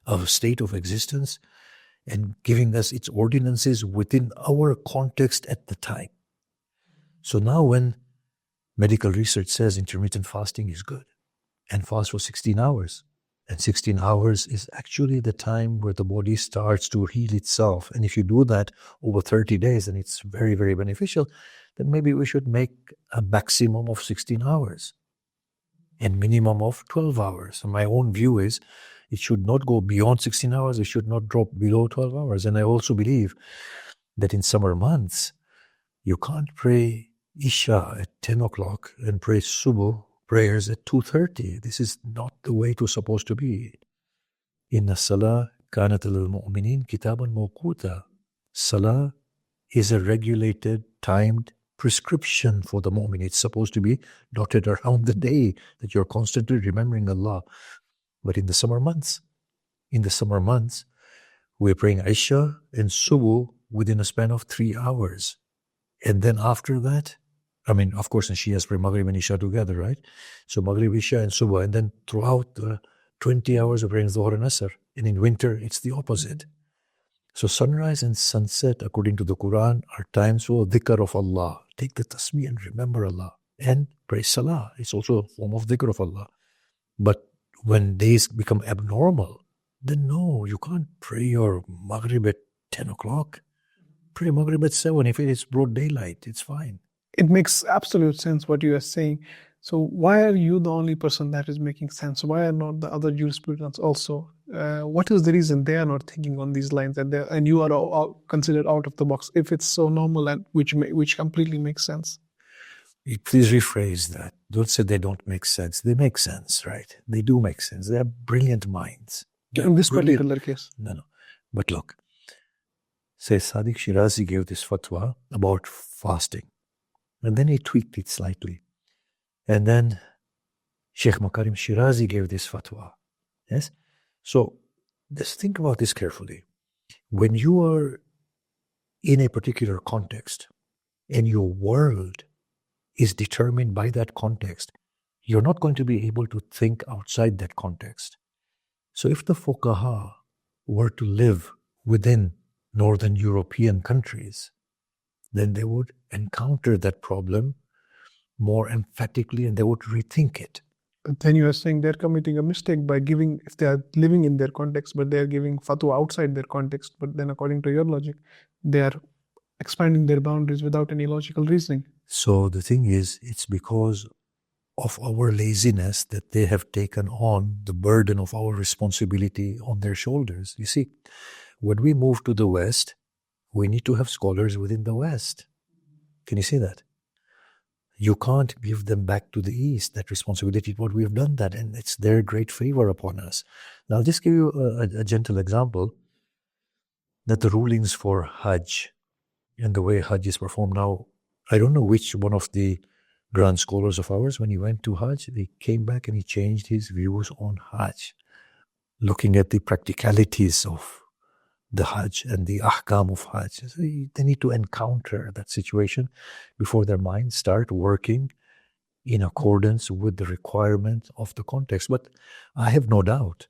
our state of existence and giving us its ordinances within our context at the time. So now when medical research says intermittent fasting is good, and fast for 16 hours, and 16 hours is actually the time where the body starts to heal itself. And if you do that over 30 days, then it's very, very beneficial. Then maybe we should make a maximum of 16 hours and minimum of 12 hours. And my own view is it should not go beyond 16 hours. It should not drop below 12 hours. And I also believe that in summer months, you can't pray Isha at 10 o'clock and pray Subuh prayers at 2:30. This is not the way it was supposed to be. Inna salah kanat lil-mu'minin kitaban mawquta. Salah is a regulated, timed prescription for the mu'min. It's supposed to be dotted around the day, that you're constantly remembering Allah. But in the summer months, we're praying Isha and Subuh within a span of 3 hours. And then after that, of course, and Shias pray Maghrib and Isha together, right? So Maghrib, Isha, and Subah. And then throughout the 20 hours of praying Dhuhr and Asr. And in winter, it's the opposite. So sunrise and sunset, according to the Quran, are times for dhikr of Allah. Take the tasbih and remember Allah. And pray Salah. It's also a form of dhikr of Allah. But when days become abnormal, then no, you can't pray your Maghrib at 10 o'clock. Pray Maghrib at 7. If it is broad daylight, it's fine. It makes absolute sense what you are saying. So why are you the only person that is making sense? Why are not the other jurisprudents also? What is the reason they are not thinking on these lines, and you are considered out of the box if it's so normal and which completely makes sense? Please rephrase that. Don't say they don't make sense. They make sense, right? They do make sense. They are brilliant minds. In this Brilliant. particular case. No. But look, say Sadiq Shirazi gave this fatwa about fasting. And then he tweaked it slightly. And then Sheikh Makarim Shirazi gave this fatwa. Yes? So just think about this carefully. When you are in a particular context and your world is determined by that context, you're not going to be able to think outside that context. So if the fuqaha were to live within Northern European countries, then they would encounter that problem more emphatically and they would rethink it. But then you are saying they're committing a mistake by giving, if they are living in their context, but they are giving fatwa outside their context. But then according to your logic, they are expanding their boundaries without any logical reasoning. So the thing is, it's because of our laziness that they have taken on the burden of our responsibility on their shoulders. You see, when we move to the West, we need to have scholars within the West. Can you see that? You can't give them back to the East, that responsibility. What we have done that, and it's their great favor upon us. Now, I'll just give you a gentle example that the rulings for Hajj and the way Hajj is performed now, I don't know which one of the grand scholars of ours, when he went to Hajj, he came back and he changed his views on Hajj, looking at the practicalities of the Hajj and the ahkam of Hajj. So they need to encounter that situation before their minds start working in accordance with the requirement of the context. But I have no doubt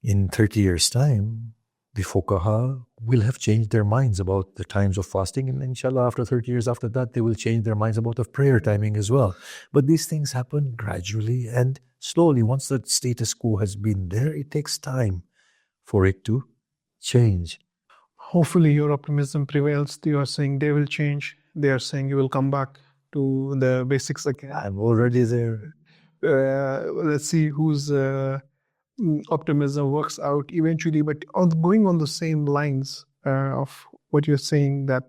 in 30 years' time, the fuqaha will have changed their minds about the times of fasting, and inshallah after 30 years after that, they will change their minds about the prayer timing as well. But these things happen gradually and slowly. Once the status quo has been there, it takes time for it to change. Hopefully your optimism prevails. You are saying they will change. They are saying you will come back to the basics again. I'm already there. Let's see whose optimism works out eventually. But going on the same lines of what you're saying, that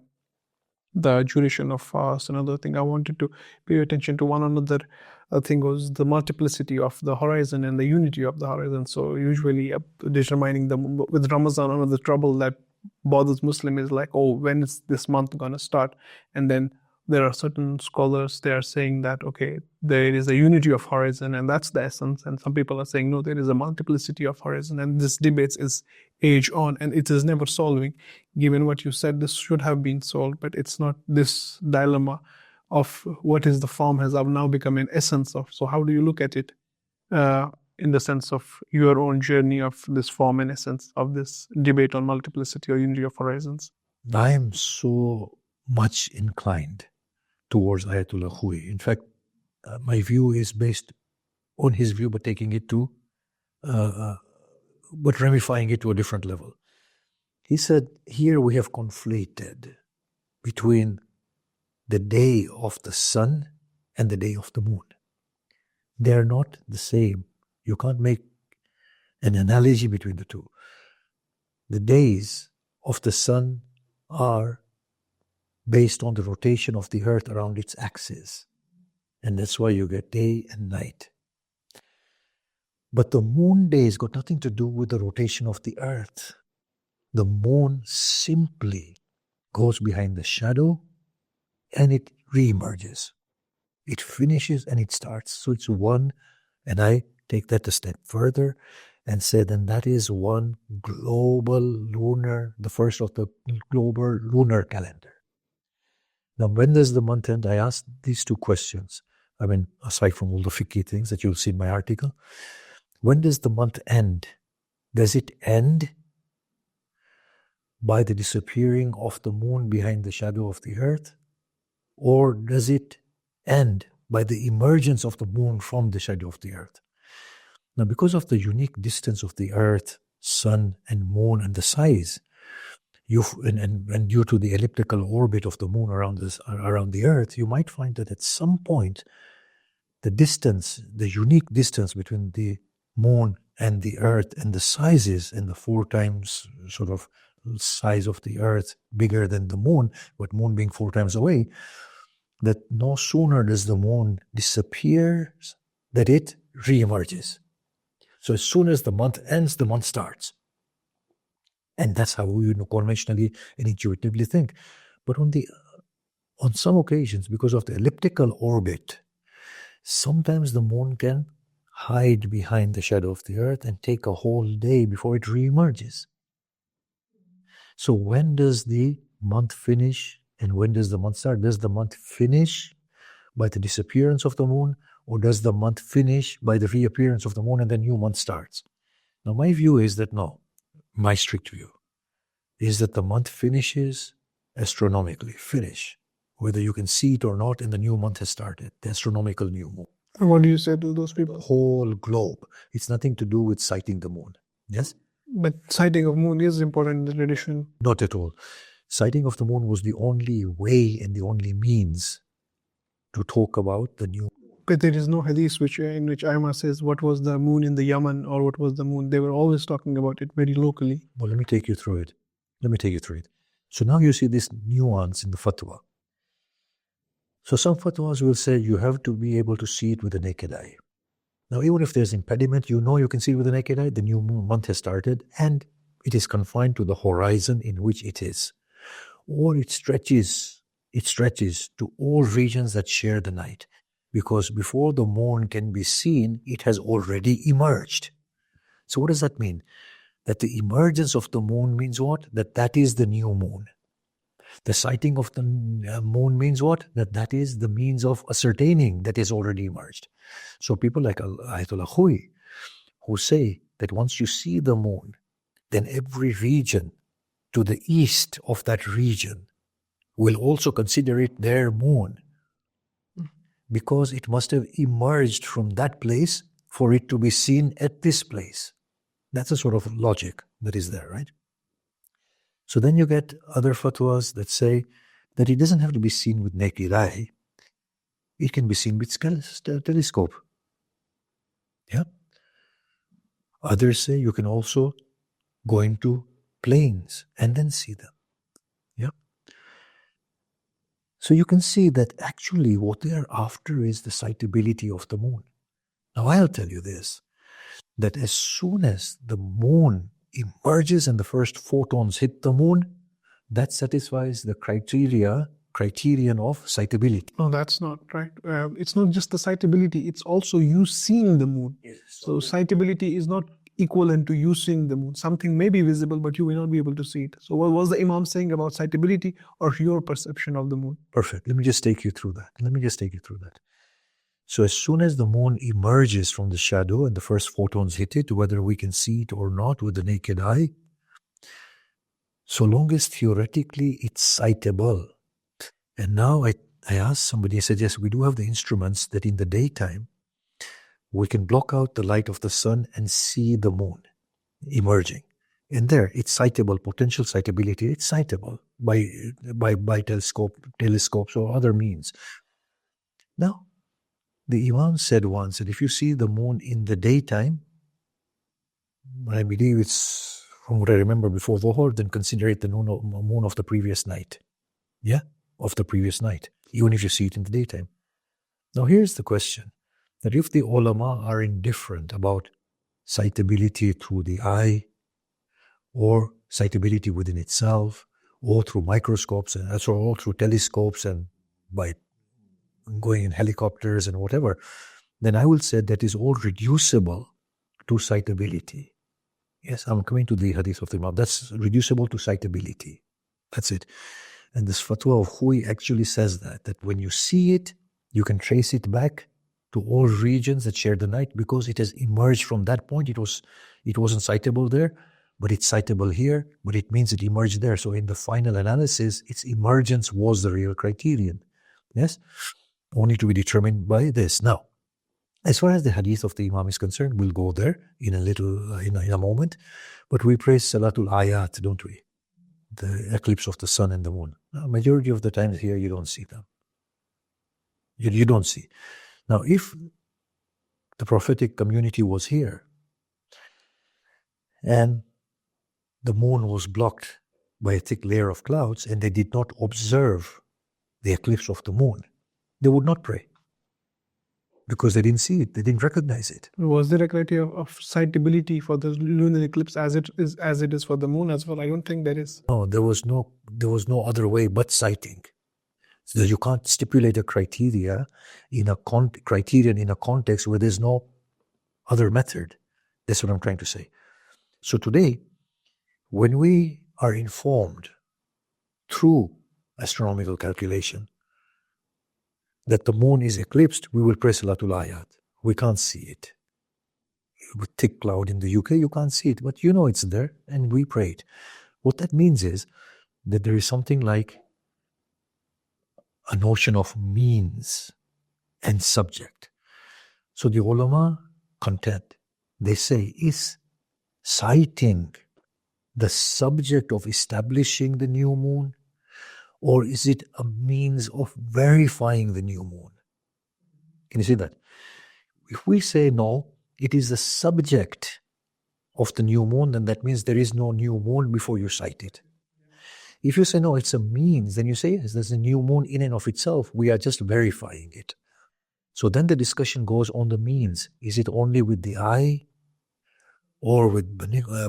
the duration of fast, another thing I wanted to pay attention to, one another thing was the multiplicity of the horizon and the unity of the horizon. So usually determining with Ramadan, another trouble that bothers Muslim is like, oh, when is this month going to start? And then there are certain scholars, they are saying that, okay, there is a unity of horizon and that's the essence. And some people are saying, no, there is a multiplicity of horizon, and this debate is age on and it is never solving. Given what you said, this should have been solved, but it's not. This dilemma of what is the form has now become an essence of. So how do you look at it in the sense of your own journey of this form and essence of this debate on multiplicity or unity of horizons? I am so much inclined towards Ayatollah Khoury. In fact, my view is based on his view, but taking it to, but ramifying it to a different level. He said, here we have conflated between the day of the sun and the day of the moon. They are not the same. You can't make an analogy between the two. The days of the sun are based on the rotation of the earth around its axis. And that's why you get day and night. But the moon days got nothing to do with the rotation of the earth. The moon simply goes behind the shadow and it re-emerges. It finishes and it starts. So it's one, and I take that a step further and say then that is one global lunar, the first of the global lunar calendar. Now, when does the month end? I asked these two questions. I mean, aside from all the fiqh things that you'll see in my article, when does the month end? Does it end by the disappearing of the moon behind the shadow of the earth? Or does it end by the emergence of the moon from the shadow of the earth? Now, because of the unique distance of the earth, sun, and moon, and the size, and due to the elliptical orbit of the moon around the earth, you might find that at some point, the distance, the unique distance between the moon and the earth, and the sizes, and the 4 times sort of size of the earth bigger than the moon, but moon being 4 times away, that no sooner does the moon disappear that it re-emerges. So as soon as the month ends, the month starts. And that's how we conventionally and intuitively think. But on some occasions, because of the elliptical orbit, sometimes the moon can hide behind the shadow of the earth and take a whole day before it re-emerges. So when does the month finish and when does the month start? Does the month finish by the disappearance of the moon, or does the month finish by the reappearance of the moon and the new month starts? Now my view is that no, my strict view is that the month finishes astronomically, whether you can see it or not, and the new month has started, the astronomical new moon. And what do you say to those people? The whole globe. It's nothing to do with sighting the moon. Yes? But sighting of moon is important in the tradition. Not at all. Sighting of the moon was the only way and the only means to talk about the new moon. But there is no hadith in which Aima says what was the moon in the Yemen or what was the moon. They were always talking about it very locally. Well, let me take you through it. So now you see this nuance in the fatwa. So some fatwas will say you have to be able to see it with the naked eye. Now, even if there's impediment, you can see it with the naked eye, the new month has started, and it is confined to the horizon in which it is. Or it stretches to all regions that share the night. Because before the moon can be seen, it has already emerged. So what does that mean? That the emergence of the moon means what? That is the new moon. The sighting of the moon means what? That is the means of ascertaining that is already emerged. So people like Ayatollah Khoury, who say that once you see the moon, then every region to the east of that region will also consider it their moon, because it must have emerged from that place for it to be seen at this place. That's a sort of logic that is there, right? So then you get other fatwas that say that it doesn't have to be seen with naked eye. It can be seen with telescope. Yeah. Others say you can also go into planes and then see them. Yeah. So you can see that actually what they are after is the sightability of the moon. Now I'll tell you this, that as soon as the moon emerges and the first photons hit the moon, that satisfies the criterion of sightability. No, that's not right. It's not just the sightability, it's also you seeing the moon. Yes. So sightability is not equivalent to you seeing the moon. Something may be visible, but you will not be able to see it. So what was the Imam saying about sightability or your perception of the moon? Perfect. Let me just take you through that. So as soon as the moon emerges from the shadow and the first photons hit it, whether we can see it or not with the naked eye, so long as theoretically it's sightable. And now I asked somebody, I said, yes, we do have the instruments that in the daytime, we can block out the light of the sun and see the moon emerging. And there, it's sightable, potential sightability, it's sightable by telescopes or other means. Now, the Imam said once that if you see the moon in the daytime, I believe it's, from what I remember before Dhuhr, then consider it the moon of the previous night. Yeah, of the previous night, even if you see it in the daytime. Now here's the question, that if the ulama are indifferent about sightability through the eye, or sightability within itself, or through microscopes, and or through telescopes and by going in helicopters and whatever, then I will say that is all reducible to sightability. Yes, I'm coming to the hadith of the Imam. That's reducible to sightability. That's it. And this fatwa of Khoury actually says that when you see it, you can trace it back to all regions that share the night because it has emerged from that point. It wasn't sightable there, but it's sightable here, but it means it emerged there. So in the final analysis, its emergence was the real criterion. Yes? Only to be determined by this. Now, as far as the hadith of the Imam is concerned, we'll go there in a moment. But we praise Salatul Ayat, don't we? The eclipse of the sun and the moon. Now, majority of the times here, you don't see them. You don't see. Now, if the prophetic community was here and the moon was blocked by a thick layer of clouds and they did not observe the eclipse of the moon, They would not pray because they didn't see it, they didn't recognize it. Was there a criteria of sightability for the lunar eclipse as it is for the moon as well? I don't think there is. No, there was no other way but sighting. So you can't stipulate a criterion in a context where there's no other method. That's what I'm trying to say. So today, when we are informed through astronomical calculation that the moon is eclipsed, we will pray Salatul Ayat. We can't see it. With thick cloud in the UK, you can't see it, but you know it's there, and we pray it. What that means is that there is something like a notion of means and subject. So the ulama contend, they say, is sighting the subject of establishing the new moon, or is it a means of verifying the new moon? Can you see that? If we say no, it is the subject of the new moon, then that means there is no new moon before you sight it. If you say no, it's a means, then you say yes, there's a new moon in and of itself. We are just verifying it. So then the discussion goes on the means. Is it only with the eye, or with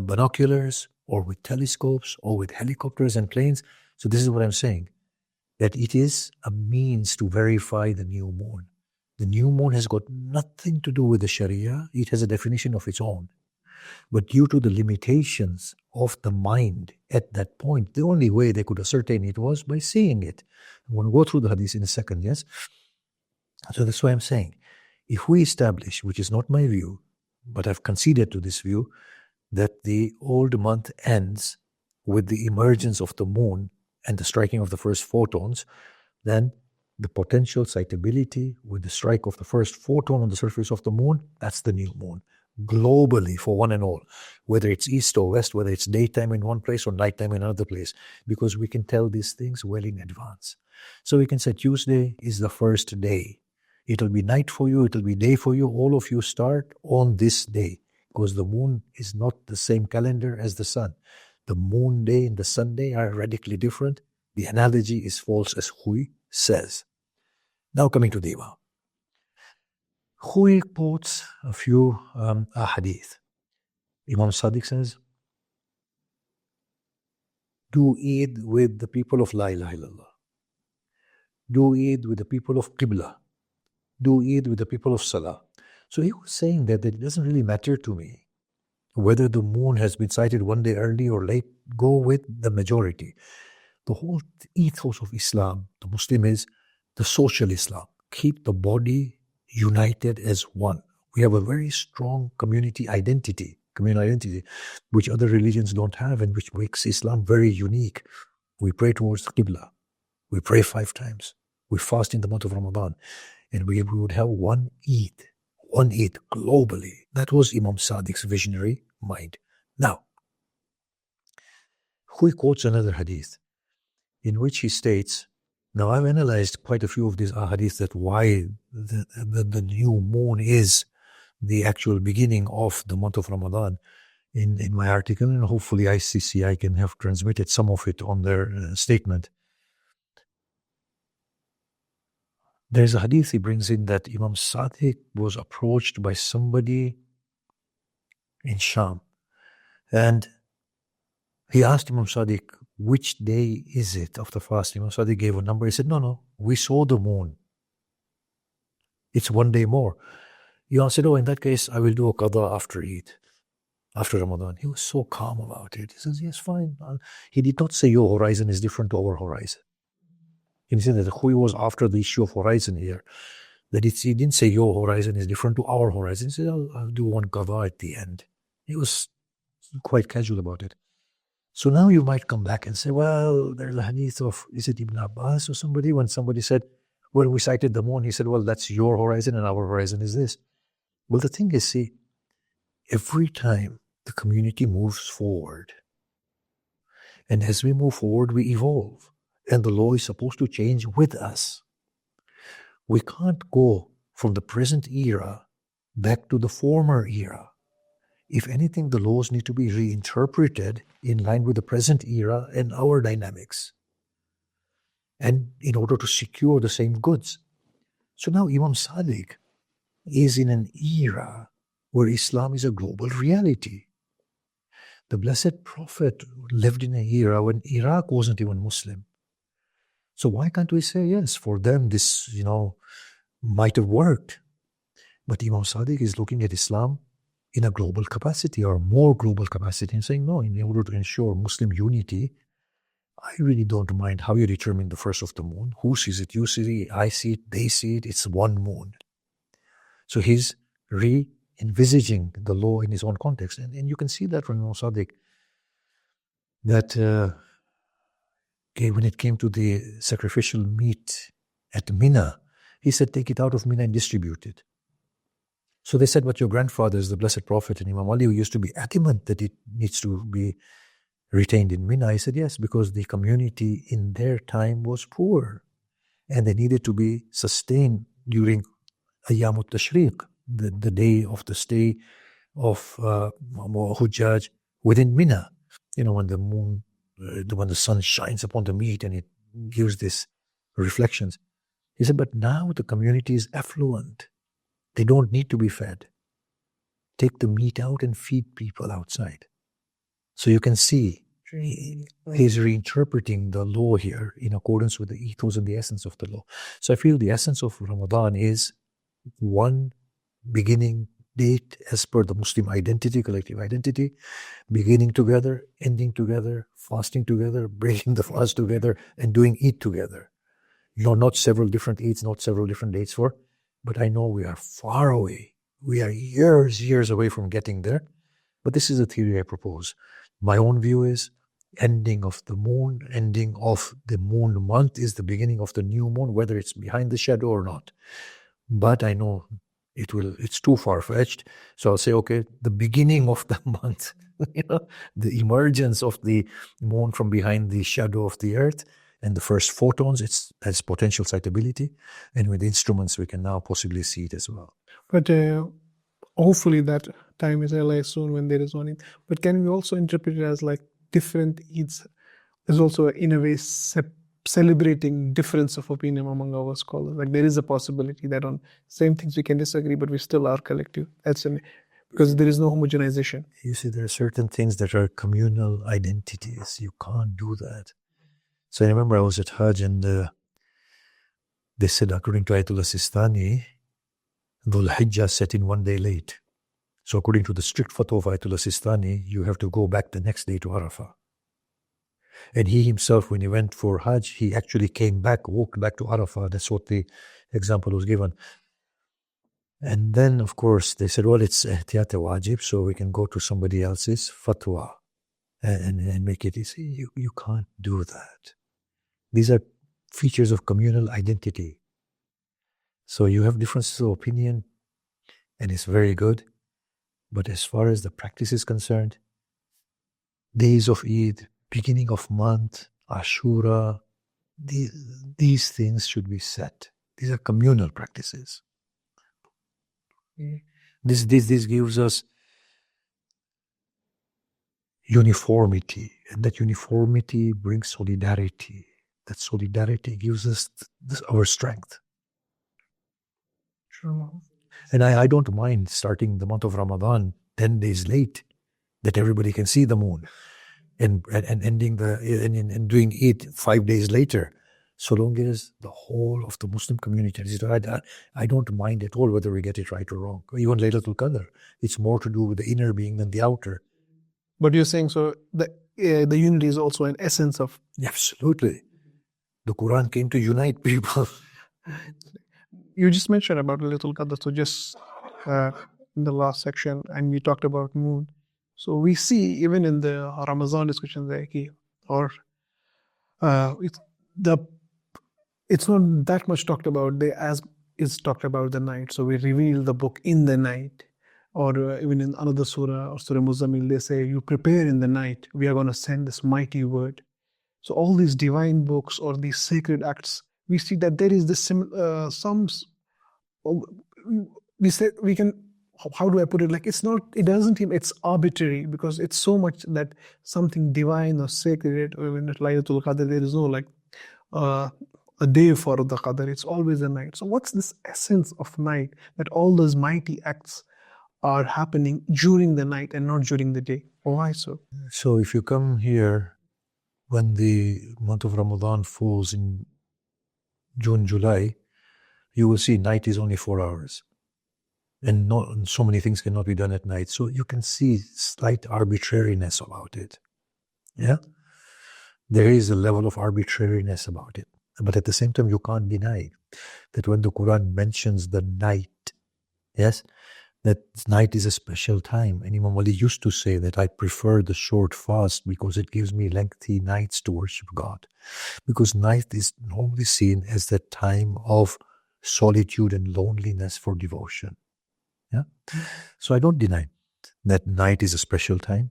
binoculars, or with telescopes, or with helicopters and planes? So this is what I'm saying, that it is a means to verify the new moon. The new moon has got nothing to do with the Sharia. It has a definition of its own. But due to the limitations of the mind at that point, the only way they could ascertain it was by seeing it. I'm going to go through the hadith in a second, yes? So that's why I'm saying, if we establish, which is not my view, but I've conceded to this view, that the old month ends with the emergence of the moon and the striking of the first photons, then the potential sightability with the strike of the first photon on the surface of the moon, that's the new moon. Globally, for one and all, whether it's east or west, whether it's daytime in one place or nighttime in another place, because we can tell these things well in advance. So we can say Tuesday is the first day. It'll be night for you, it'll be day for you. All of you start on this day, because the moon is not the same calendar as the sun. The moon day and the sun day are radically different. The analogy is false, as Hui says. Now coming to the Imam. Hui quotes a few ahadith. Imam Sadiq says, do Eid with the people of La ilaha illallah. Do Eid with the people of Qibla. Do Eid with the people of Salah. So he was saying that it doesn't really matter to me whether the moon has been sighted one day early or late. Go with the majority. The whole ethos of Islam, the Muslim, is the social Islam. Keep the body united as one. We have a very strong community identity, communal identity, which other religions don't have and which makes Islam very unique. We pray towards the Qibla. We pray 5 times. We fast in the month of Ramadan. And we would have one Eid globally. That was Imam Sadiq's visionary mind. Now, Hui quotes another hadith in which he states, now I've analyzed quite a few of these ahadith, that why the new moon is the actual beginning of the month of Ramadan in my article, and hopefully ICCI can have transmitted some of it on their statement. There's a hadith he brings in that Imam Sadiq was approached by somebody in Sham, and he asked Imam Sadiq, which day is it of the fast? Imam Sadiq gave a number. He said, no, we saw the moon. It's one day more. Imam said, in that case, I will do a qadha after Eid, after Ramadan. He was so calm about it. He says, yes, fine. He did not say your horizon is different to our horizon. You see that Hui was after the issue of horizon here. That he didn't say your horizon is different to our horizon. He said, I'll do one qadha at the end. He was quite casual about it. So now you might come back and say, well, there's a hadith of, is it Ibn Abbas or somebody? When somebody said, when we sighted the moon, he said, well, that's your horizon and our horizon is this. Well, the thing is, see, every time the community moves forward, and as we move forward, we evolve. And the law is supposed to change with us. We can't go from the present era back to the former era. If anything, the laws need to be reinterpreted in line with the present era and our dynamics, and in order to secure the same goods. So now Imam Sadiq is in an era where Islam is a global reality. The Blessed Prophet lived in an era when Iraq wasn't even Muslim. So why can't we say, yes, for them this, might have worked. But Imam Sadiq is looking at Islam in a global capacity or more global capacity and saying, no, in order to ensure Muslim unity, I really don't mind how you determine the first of the moon. Who sees it? You see it, I see it, they see it. It's one moon. So he's re-envisaging the law in his own context. And you can see that from Imam Sadiq, that when it came to the sacrificial meat at Mina, he said, take it out of Mina and distribute it. So they said, but your grandfather is the Blessed Prophet and Imam Ali, who used to be adamant that it needs to be retained in Mina. I said, yes, because the community in their time was poor and they needed to be sustained during Ayyam al-Tashriq, the day of the stay of Hujjaj within Mina. When the moon, when the sun shines upon the meat and it gives this reflections. He said, but now the community is affluent. They don't need to be fed. Take the meat out and feed people outside. So you can see he's reinterpreting the law here in accordance with the ethos and the essence of the law. So I feel the essence of Ramadan is one beginning date as per the Muslim identity, collective identity, beginning together, ending together, fasting together, breaking the fast together, and doing Eid together. Not several different Eids, not several different dates but I know we are far away. We are years away from getting there. But this is a theory I propose. My own view is ending of the moon month is the beginning of the new moon, whether it's behind the shadow or not. But I know it's too far-fetched. So I'll say, okay, the beginning of the month, the emergence of the moon from behind the shadow of the earth, and the first photons, it has potential sightability. And with instruments, we can now possibly see it as well. But hopefully that time is realized soon when there is one Eid. But can we also interpret it as like different Eids? There's also, in a way, celebrating difference of opinion among our scholars. Like there is a possibility that on same things we can disagree, but we still are collective. Because there is no homogenization. You see, there are certain things that are communal identities. You can't do that. So I remember I was at Hajj and they said, according to Ayatollah Sistani, Dhul Hijjah set in 1 day late. So according to the strict fatwa of Ayatollah Sistani, you have to go back the next day to Arafah. And he himself, when he went for Hajj, he actually walked back to Arafah. That's what the example was given. And then, of course, they said, well, it's ihtiyat wajib, so we can go to somebody else's fatwa and make it easy. You can't do that. These are features of communal identity. So you have differences of opinion, and it's very good. But as far as the practice is concerned, days of Eid, beginning of month, Ashura, these things should be set. These are communal practices. This gives us uniformity, and that uniformity brings solidarity. That solidarity gives us our strength. Sure. And I don't mind starting the month of Ramadan 10 days late, that everybody can see the moon, and ending and doing it 5 days later, so long as the whole of the Muslim community is right. I don't mind at all whether we get it right or wrong. Even Laylatul Qadr, it's more to do with the inner being than the outer. But you're saying so the unity is also an essence of... Absolutely. The Qur'an came to unite people. You just mentioned about Laylatul Qadr, so just in the last section, and we talked about moon. So we see even in the Ramadan discussions, it's not that much talked about as is talked about the night. So we reveal the book in the night, or even in another surah or Surah Muzammil, they say you prepare in the night. We are going to send this mighty word. So all these divine books or these sacred acts, we see that there is this we said we can. How do I put it? Like it's arbitrary, because it's so much that something divine or sacred, or even at Laylatul Qadr, there is no a day for the Qadr, it's always a night. So what's this essence of night, that all those mighty acts are happening during the night and not during the day? Why so? So if you come here when the month of Ramadan falls in June, July, you will see night is only 4 hours. And not so many things cannot be done at night. So you can see slight arbitrariness about it. Yeah? There is a level of arbitrariness about it. But at the same time, you can't deny that when the Quran mentions the night, yes, that night is a special time. And Imam Ali used to say that I prefer the short fast because it gives me lengthy nights to worship God. Because night is normally seen as the time of solitude and loneliness for devotion. Yeah? So I don't deny that night is a special time,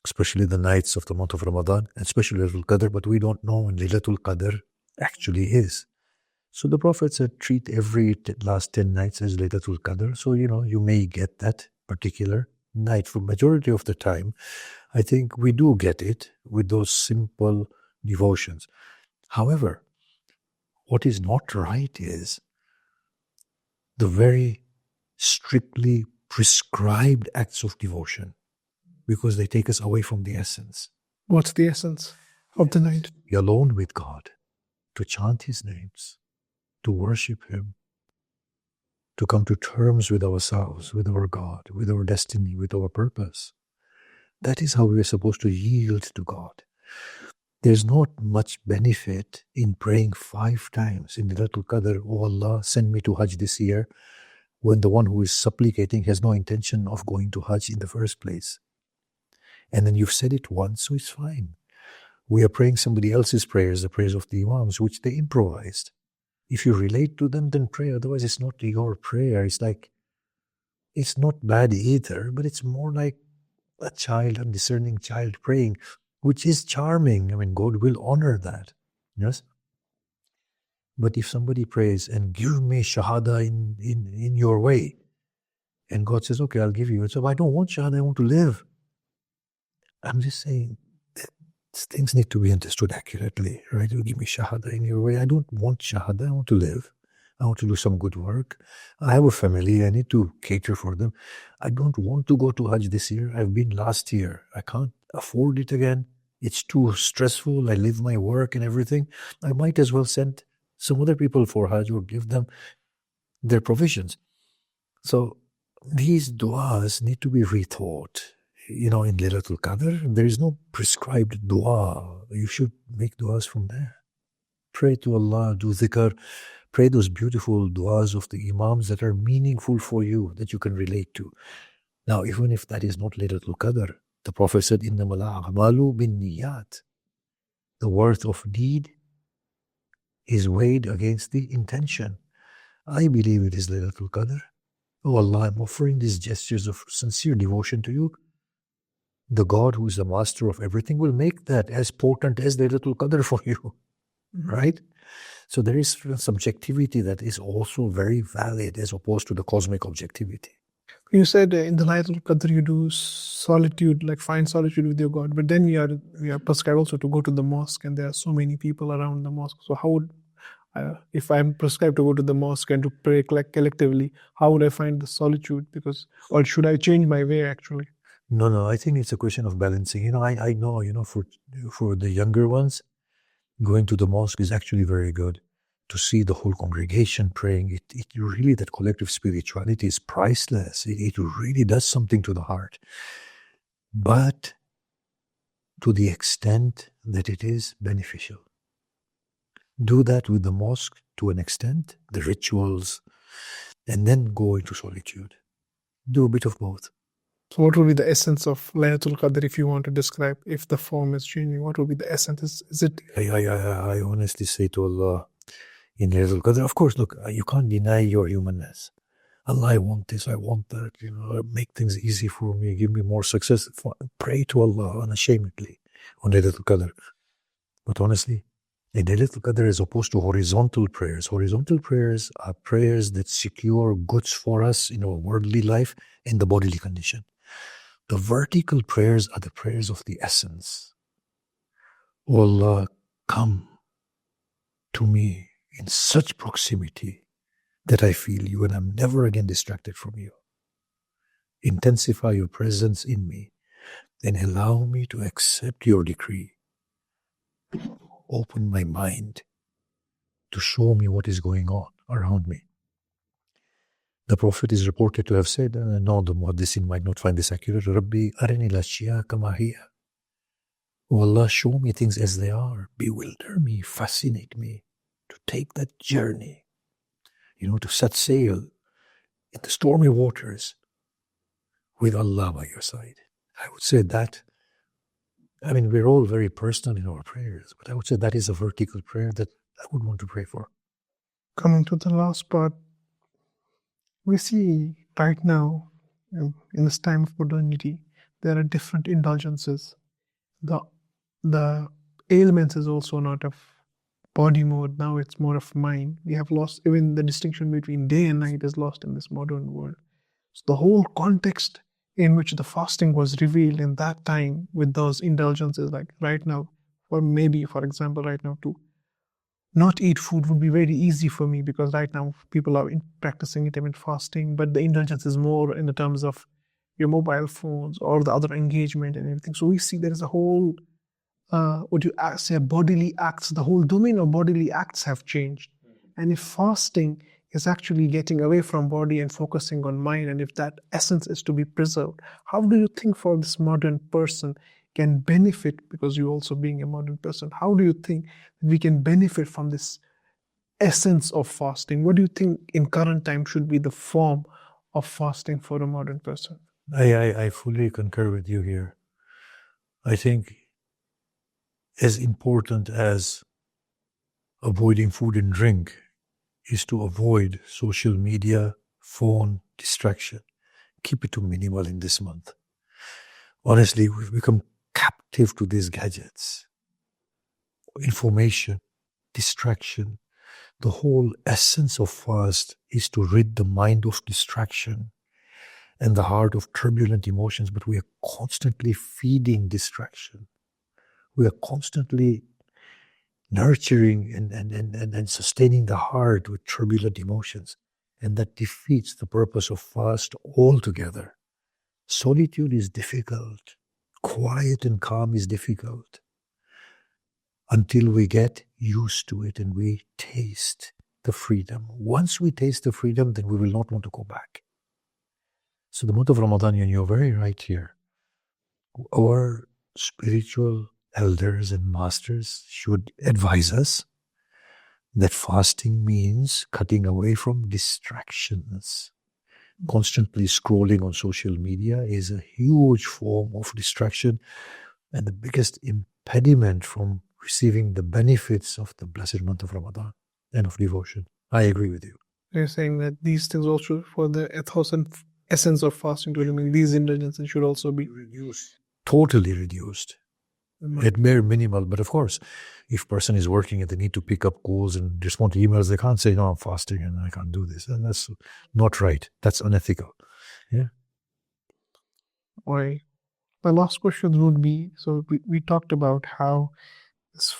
especially the nights of the month of Ramadan, and especially Laylatul Qadr, but we don't know when Laylatul Qadr actually is. So the Prophet said, treat every last 10 nights as Laylatul Qadr. So, you may get that particular night. For majority of the time, I think we do get it with those simple devotions. However, what is not right is the very strictly prescribed acts of devotion, because they take us away from the essence. What's the essence of the night? Be alone with God, to chant His names, to worship Him, to come to terms with ourselves, with our God, with our destiny, with our purpose. That is how we are supposed to yield to God. There's not much benefit in praying 5 times in Laylatul Qadr, oh Allah, send me to Hajj this year, when the one who is supplicating has no intention of going to Hajj in the first place. And then you've said it once, so it's fine. We are praying somebody else's prayers, the prayers of the Imams, which they improvised. If you relate to them, then pray. Otherwise, it's not your prayer. It's like, it's not bad either, but it's more like a child, undiscerning child praying, which is charming. I mean, God will honor that. Yes? But if somebody prays and give me shahada in your way, and God says, okay, I'll give you it. So I don't want shahada, I want to live. I'm just saying that things need to be understood accurately, right? You give me shahada in your way. I don't want shahada, I want to live. I want to do some good work. I have a family, I need to cater for them. I don't want to go to Hajj this year. I've been last year. I can't afford it again. It's too stressful. I leave my work and everything. I might as well send some other people for Hajj or give them their provisions. So these du'as need to be rethought. In Laylatul Qadr, there is no prescribed dua. You should make du'as from there. Pray to Allah, do dhikr, pray those beautiful du'as of the Imams that are meaningful for you, that you can relate to. Now, even if that is not Laylatul Qadr, the Prophet said, إِنَّمَا الْأَعْمَالُ بِالنِّيَّاتِ. The worth of deed is weighed against the intention. I believe it is Laylatul Qadr. Oh Allah, I'm offering these gestures of sincere devotion to you. The God who is the master of everything will make that as potent as Laylatul Qadr for you. Right? So there is subjectivity that is also very valid as opposed to the cosmic objectivity. You said in the Laylatul Qadr you do solitude, like find solitude with your God, but then we are prescribed also to go to the mosque, and there are so many people around the mosque. So how would, if I'm prescribed to go to the mosque and to pray collectively, how would I find the solitude? Or should I change my way actually? No, I think it's a question of balancing. I know, for the younger ones, going to the mosque is actually very good. To see the whole congregation praying, it really, that collective spirituality is priceless. It really does something to the heart. But to the extent that it is beneficial. Do that with the mosque to an extent, the rituals, and then go into solitude. Do a bit of both. So what would be the essence of Laylatul Qadr if you want to describe, if the form is changing? What would be the essence? Is it? I honestly say to Allah, in Laylatul Qadr, of course, look, you can't deny your humanness. Allah, I want this, I want that, make things easy for me, give me more success. Pray to Allah unashamedly on Laylatul Qadr. But honestly, in Laylatul Qadr, as opposed to horizontal prayers are prayers that secure goods for us in our worldly life and the bodily condition. The vertical prayers are the prayers of the essence. Oh Allah, come to me in such proximity that I feel you and I'm never again distracted from you. Intensify your presence in me and allow me to accept your decree. Open my mind to show me what is going on around me. The Prophet is reported to have said, and I know the Muhaddisin might not find this accurate, Rabbi arini al-ashya kama hiya. Oh Allah, show me things as they are. Bewilder me, fascinate me, to take that journey, to set sail in the stormy waters with Allah by your side. I would say that, we're all very personal in our prayers, but I would say that is a vertical prayer that I would want to pray for. Coming to the last part, we see right now, in this time of modernity, there are different indulgences. The ailments is also not of body mode, now it's more of mind. We have lost, even the distinction between day and night is lost in this modern world. So the whole context in which the fasting was revealed in that time with those indulgences, like right now, for example, right now to not eat food would be very easy for me, because right now people are practicing intermittent fasting, but the indulgence is more in the terms of your mobile phones or the other engagement and everything. So we see there is a whole, bodily acts, the whole domain of bodily acts have changed. And if fasting is actually getting away from body and focusing on mind, and if that essence is to be preserved, how do you think for this modern person can benefit, because you also being a modern person, how do you think we can benefit from this essence of fasting? What do you think in current time should be the form of fasting for a modern person? I fully concur with you here. I think as important as avoiding food and drink is to avoid social media, phone, distraction. Keep it to minimal in this month. Honestly, we've become captive to these gadgets. Information, distraction. The whole essence of fast is to rid the mind of distraction and the heart of turbulent emotions, but we are constantly feeding distraction. We are constantly nurturing and sustaining the heart with turbulent emotions. And that defeats the purpose of fast altogether. Solitude is difficult. Quiet and calm is difficult. Until we get used to it and we taste the freedom. Once we taste the freedom, then we will not want to go back. So the month of Ramadan, and you're very right here, our spiritual elders and masters should advise us that fasting means cutting away from distractions. Constantly scrolling on social media is a huge form of distraction and the biggest impediment from receiving the benefits of the blessed month of Ramadan and of devotion. I agree with you. You're saying that these things also, for the ethos and essence of fasting to remain, these indulgences should also be reduced. Totally reduced. At bare minimal. But of course, if person is working and they need to pick up calls and respond to emails, they can't say, no, I'm fasting and I can't do this. And that's not right. That's unethical. Yeah. My last question would be, so we talked about how this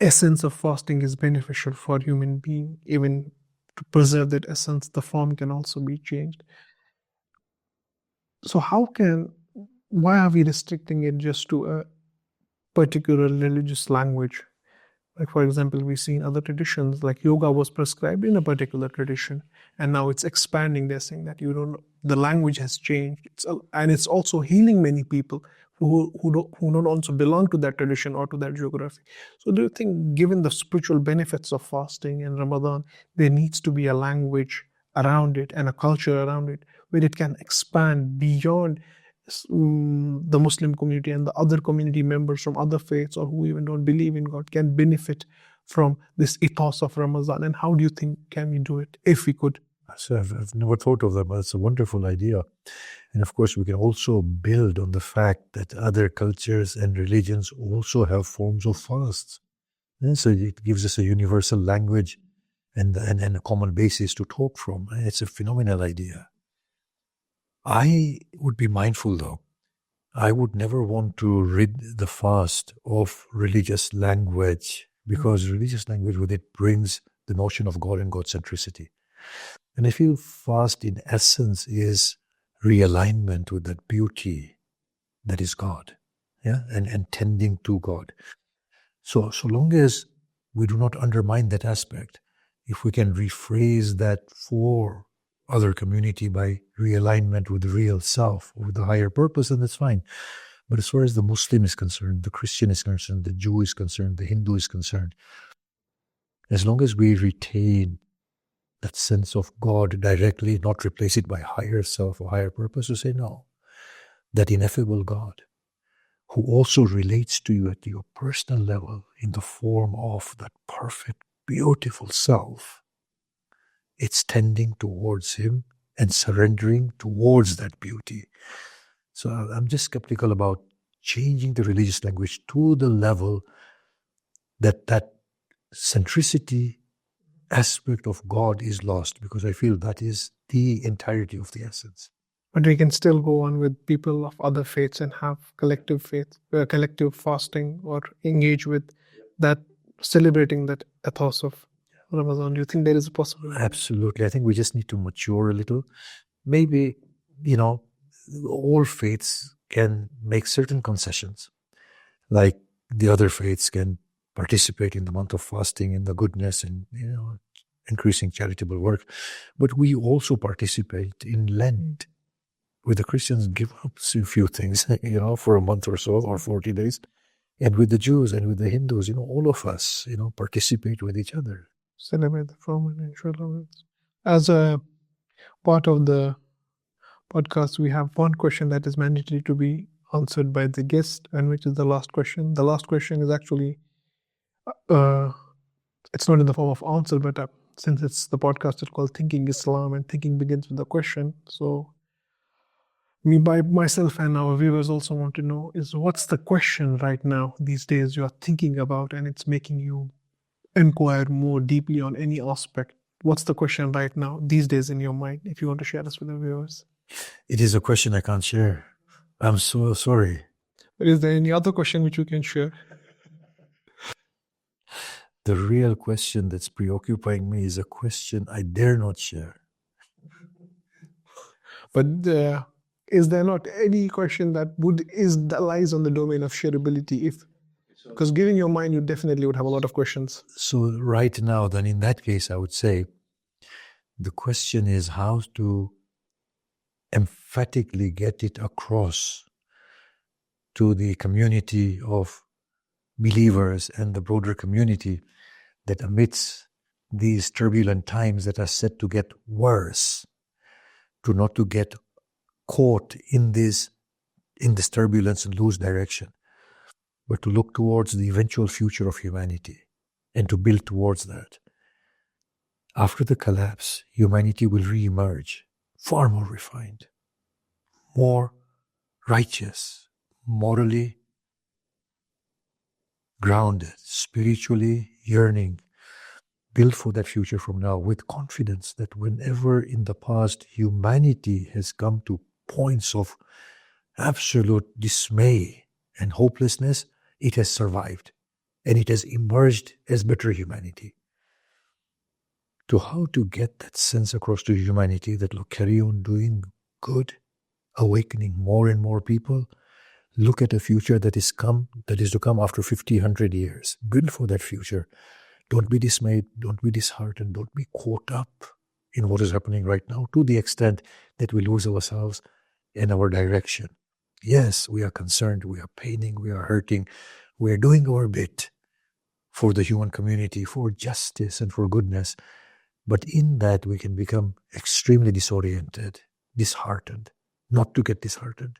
essence of fasting is beneficial for human being, even to preserve that essence, the form can also be changed. So why are we restricting it just to a particular religious language? Like, for example, we see in other traditions, like yoga was prescribed in a particular tradition, and now it's expanding. They're saying that the language has changed, and it's also healing many people who don't also belong to that tradition or to that geography. So do you think, given the spiritual benefits of fasting and Ramadan, there needs to be a language around it and a culture around it where it can expand beyond the Muslim community, and the other community members from other faiths or who even don't believe in God can benefit from this ethos of Ramadan? And how do you think can we do it, if we could? So I've never thought of that, but it's a wonderful idea. And of course, we can also build on the fact that other cultures and religions also have forms of fasts. And so it gives us a universal language and a common basis to talk from. And it's a phenomenal idea. I would be mindful, though. I would never want to rid the fast of religious language because religious language with it brings the notion of God and God-centricity. And I feel fast in essence is realignment with that beauty that is God, and tending to God. So long as we do not undermine that aspect, if we can rephrase that for other community by realignment with the real self, or with the higher purpose, then that's fine. But as far as the Muslim is concerned, the Christian is concerned, the Jew is concerned, the Hindu is concerned, as long as we retain that sense of God directly, not replace it by higher self or higher purpose, to say no, that ineffable God, who also relates to you at your personal level in the form of that perfect, beautiful self, it's tending towards Him and surrendering towards that beauty. So I'm just skeptical about changing the religious language to the level that that centricity aspect of God is lost, because I feel that is the entirety of the essence. But we can still go on with people of other faiths and have collective faith, collective fasting, or engage with that, celebrating that ethos of Ramadan. Do you think there is a possibility? Absolutely. I think we just need to mature a little. Maybe, all faiths can make certain concessions, like the other faiths can participate in the month of fasting in the goodness and increasing charitable work, but we also participate in Lent. With the Christians, give up a few things, for a month or so, or 40 days, and with the Jews and with the Hindus, all of us, participate with each other. Celebrate the Roman, inshallah. As a part of the podcast, we have one question that is mandatory to be answered by the guest, and which is the last question. The last question is actually, it's not in the form of answer, but since it's the podcast, it's called Thinking Islam, and thinking begins with the question. So, myself and our viewers also want to know is, what's the question right now these days you are thinking about, and it's making you inquire more deeply on any aspect? What's the question right now these days in your mind, if you want to share this with the viewers? It is a question I can't share. I'm so sorry. But is there any other question which you can share? The real question that's preoccupying me is a question I dare not share. But is there not any question that lies on the domain of shareability? Because giving your mind, you definitely would have a lot of questions. So right now, then in that case, I would say the question is how to emphatically get it across to the community of believers and the broader community that amidst these turbulent times that are set to get worse, to not to get caught in this turbulence and lose direction, but to look towards the eventual future of humanity and to build towards that. After the collapse, humanity will re-emerge far more refined, more righteous, morally grounded, spiritually yearning, built for that future from now, with confidence that whenever in the past humanity has come to points of absolute dismay and hopelessness, it has survived and it has emerged as better humanity. To how to get that sense across to humanity that, look, carry on doing good, awakening more and more people. Look at a future that is to come after 50, 100 years. Build for that future. Don't be dismayed. Don't be disheartened. Don't be caught up in what is happening right now to the extent that we lose ourselves and our direction. Yes, we are concerned. We are paining. We are hurting. We are doing our bit for the human community, for justice and for goodness. But in that, we can become extremely disoriented, disheartened. Not to get disheartened.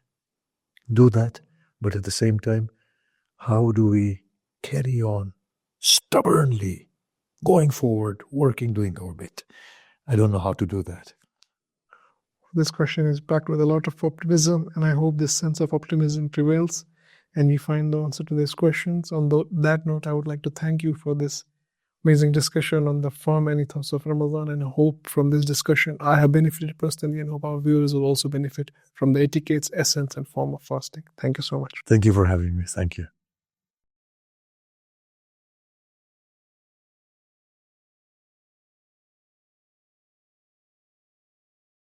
Do that, but at the same time, how do we carry on stubbornly, going forward, working, doing our bit? I don't know how to do that. This question is packed with a lot of optimism, and I hope this sense of optimism prevails and we find the answer to these questions. On that note, I would like to thank you for this amazing discussion on the form and ethos of Ramadan, and I hope from this discussion I have benefited personally, and hope our viewers will also benefit from the etiquettes, essence, and form of fasting. Thank you so much. Thank you for having me. Thank you.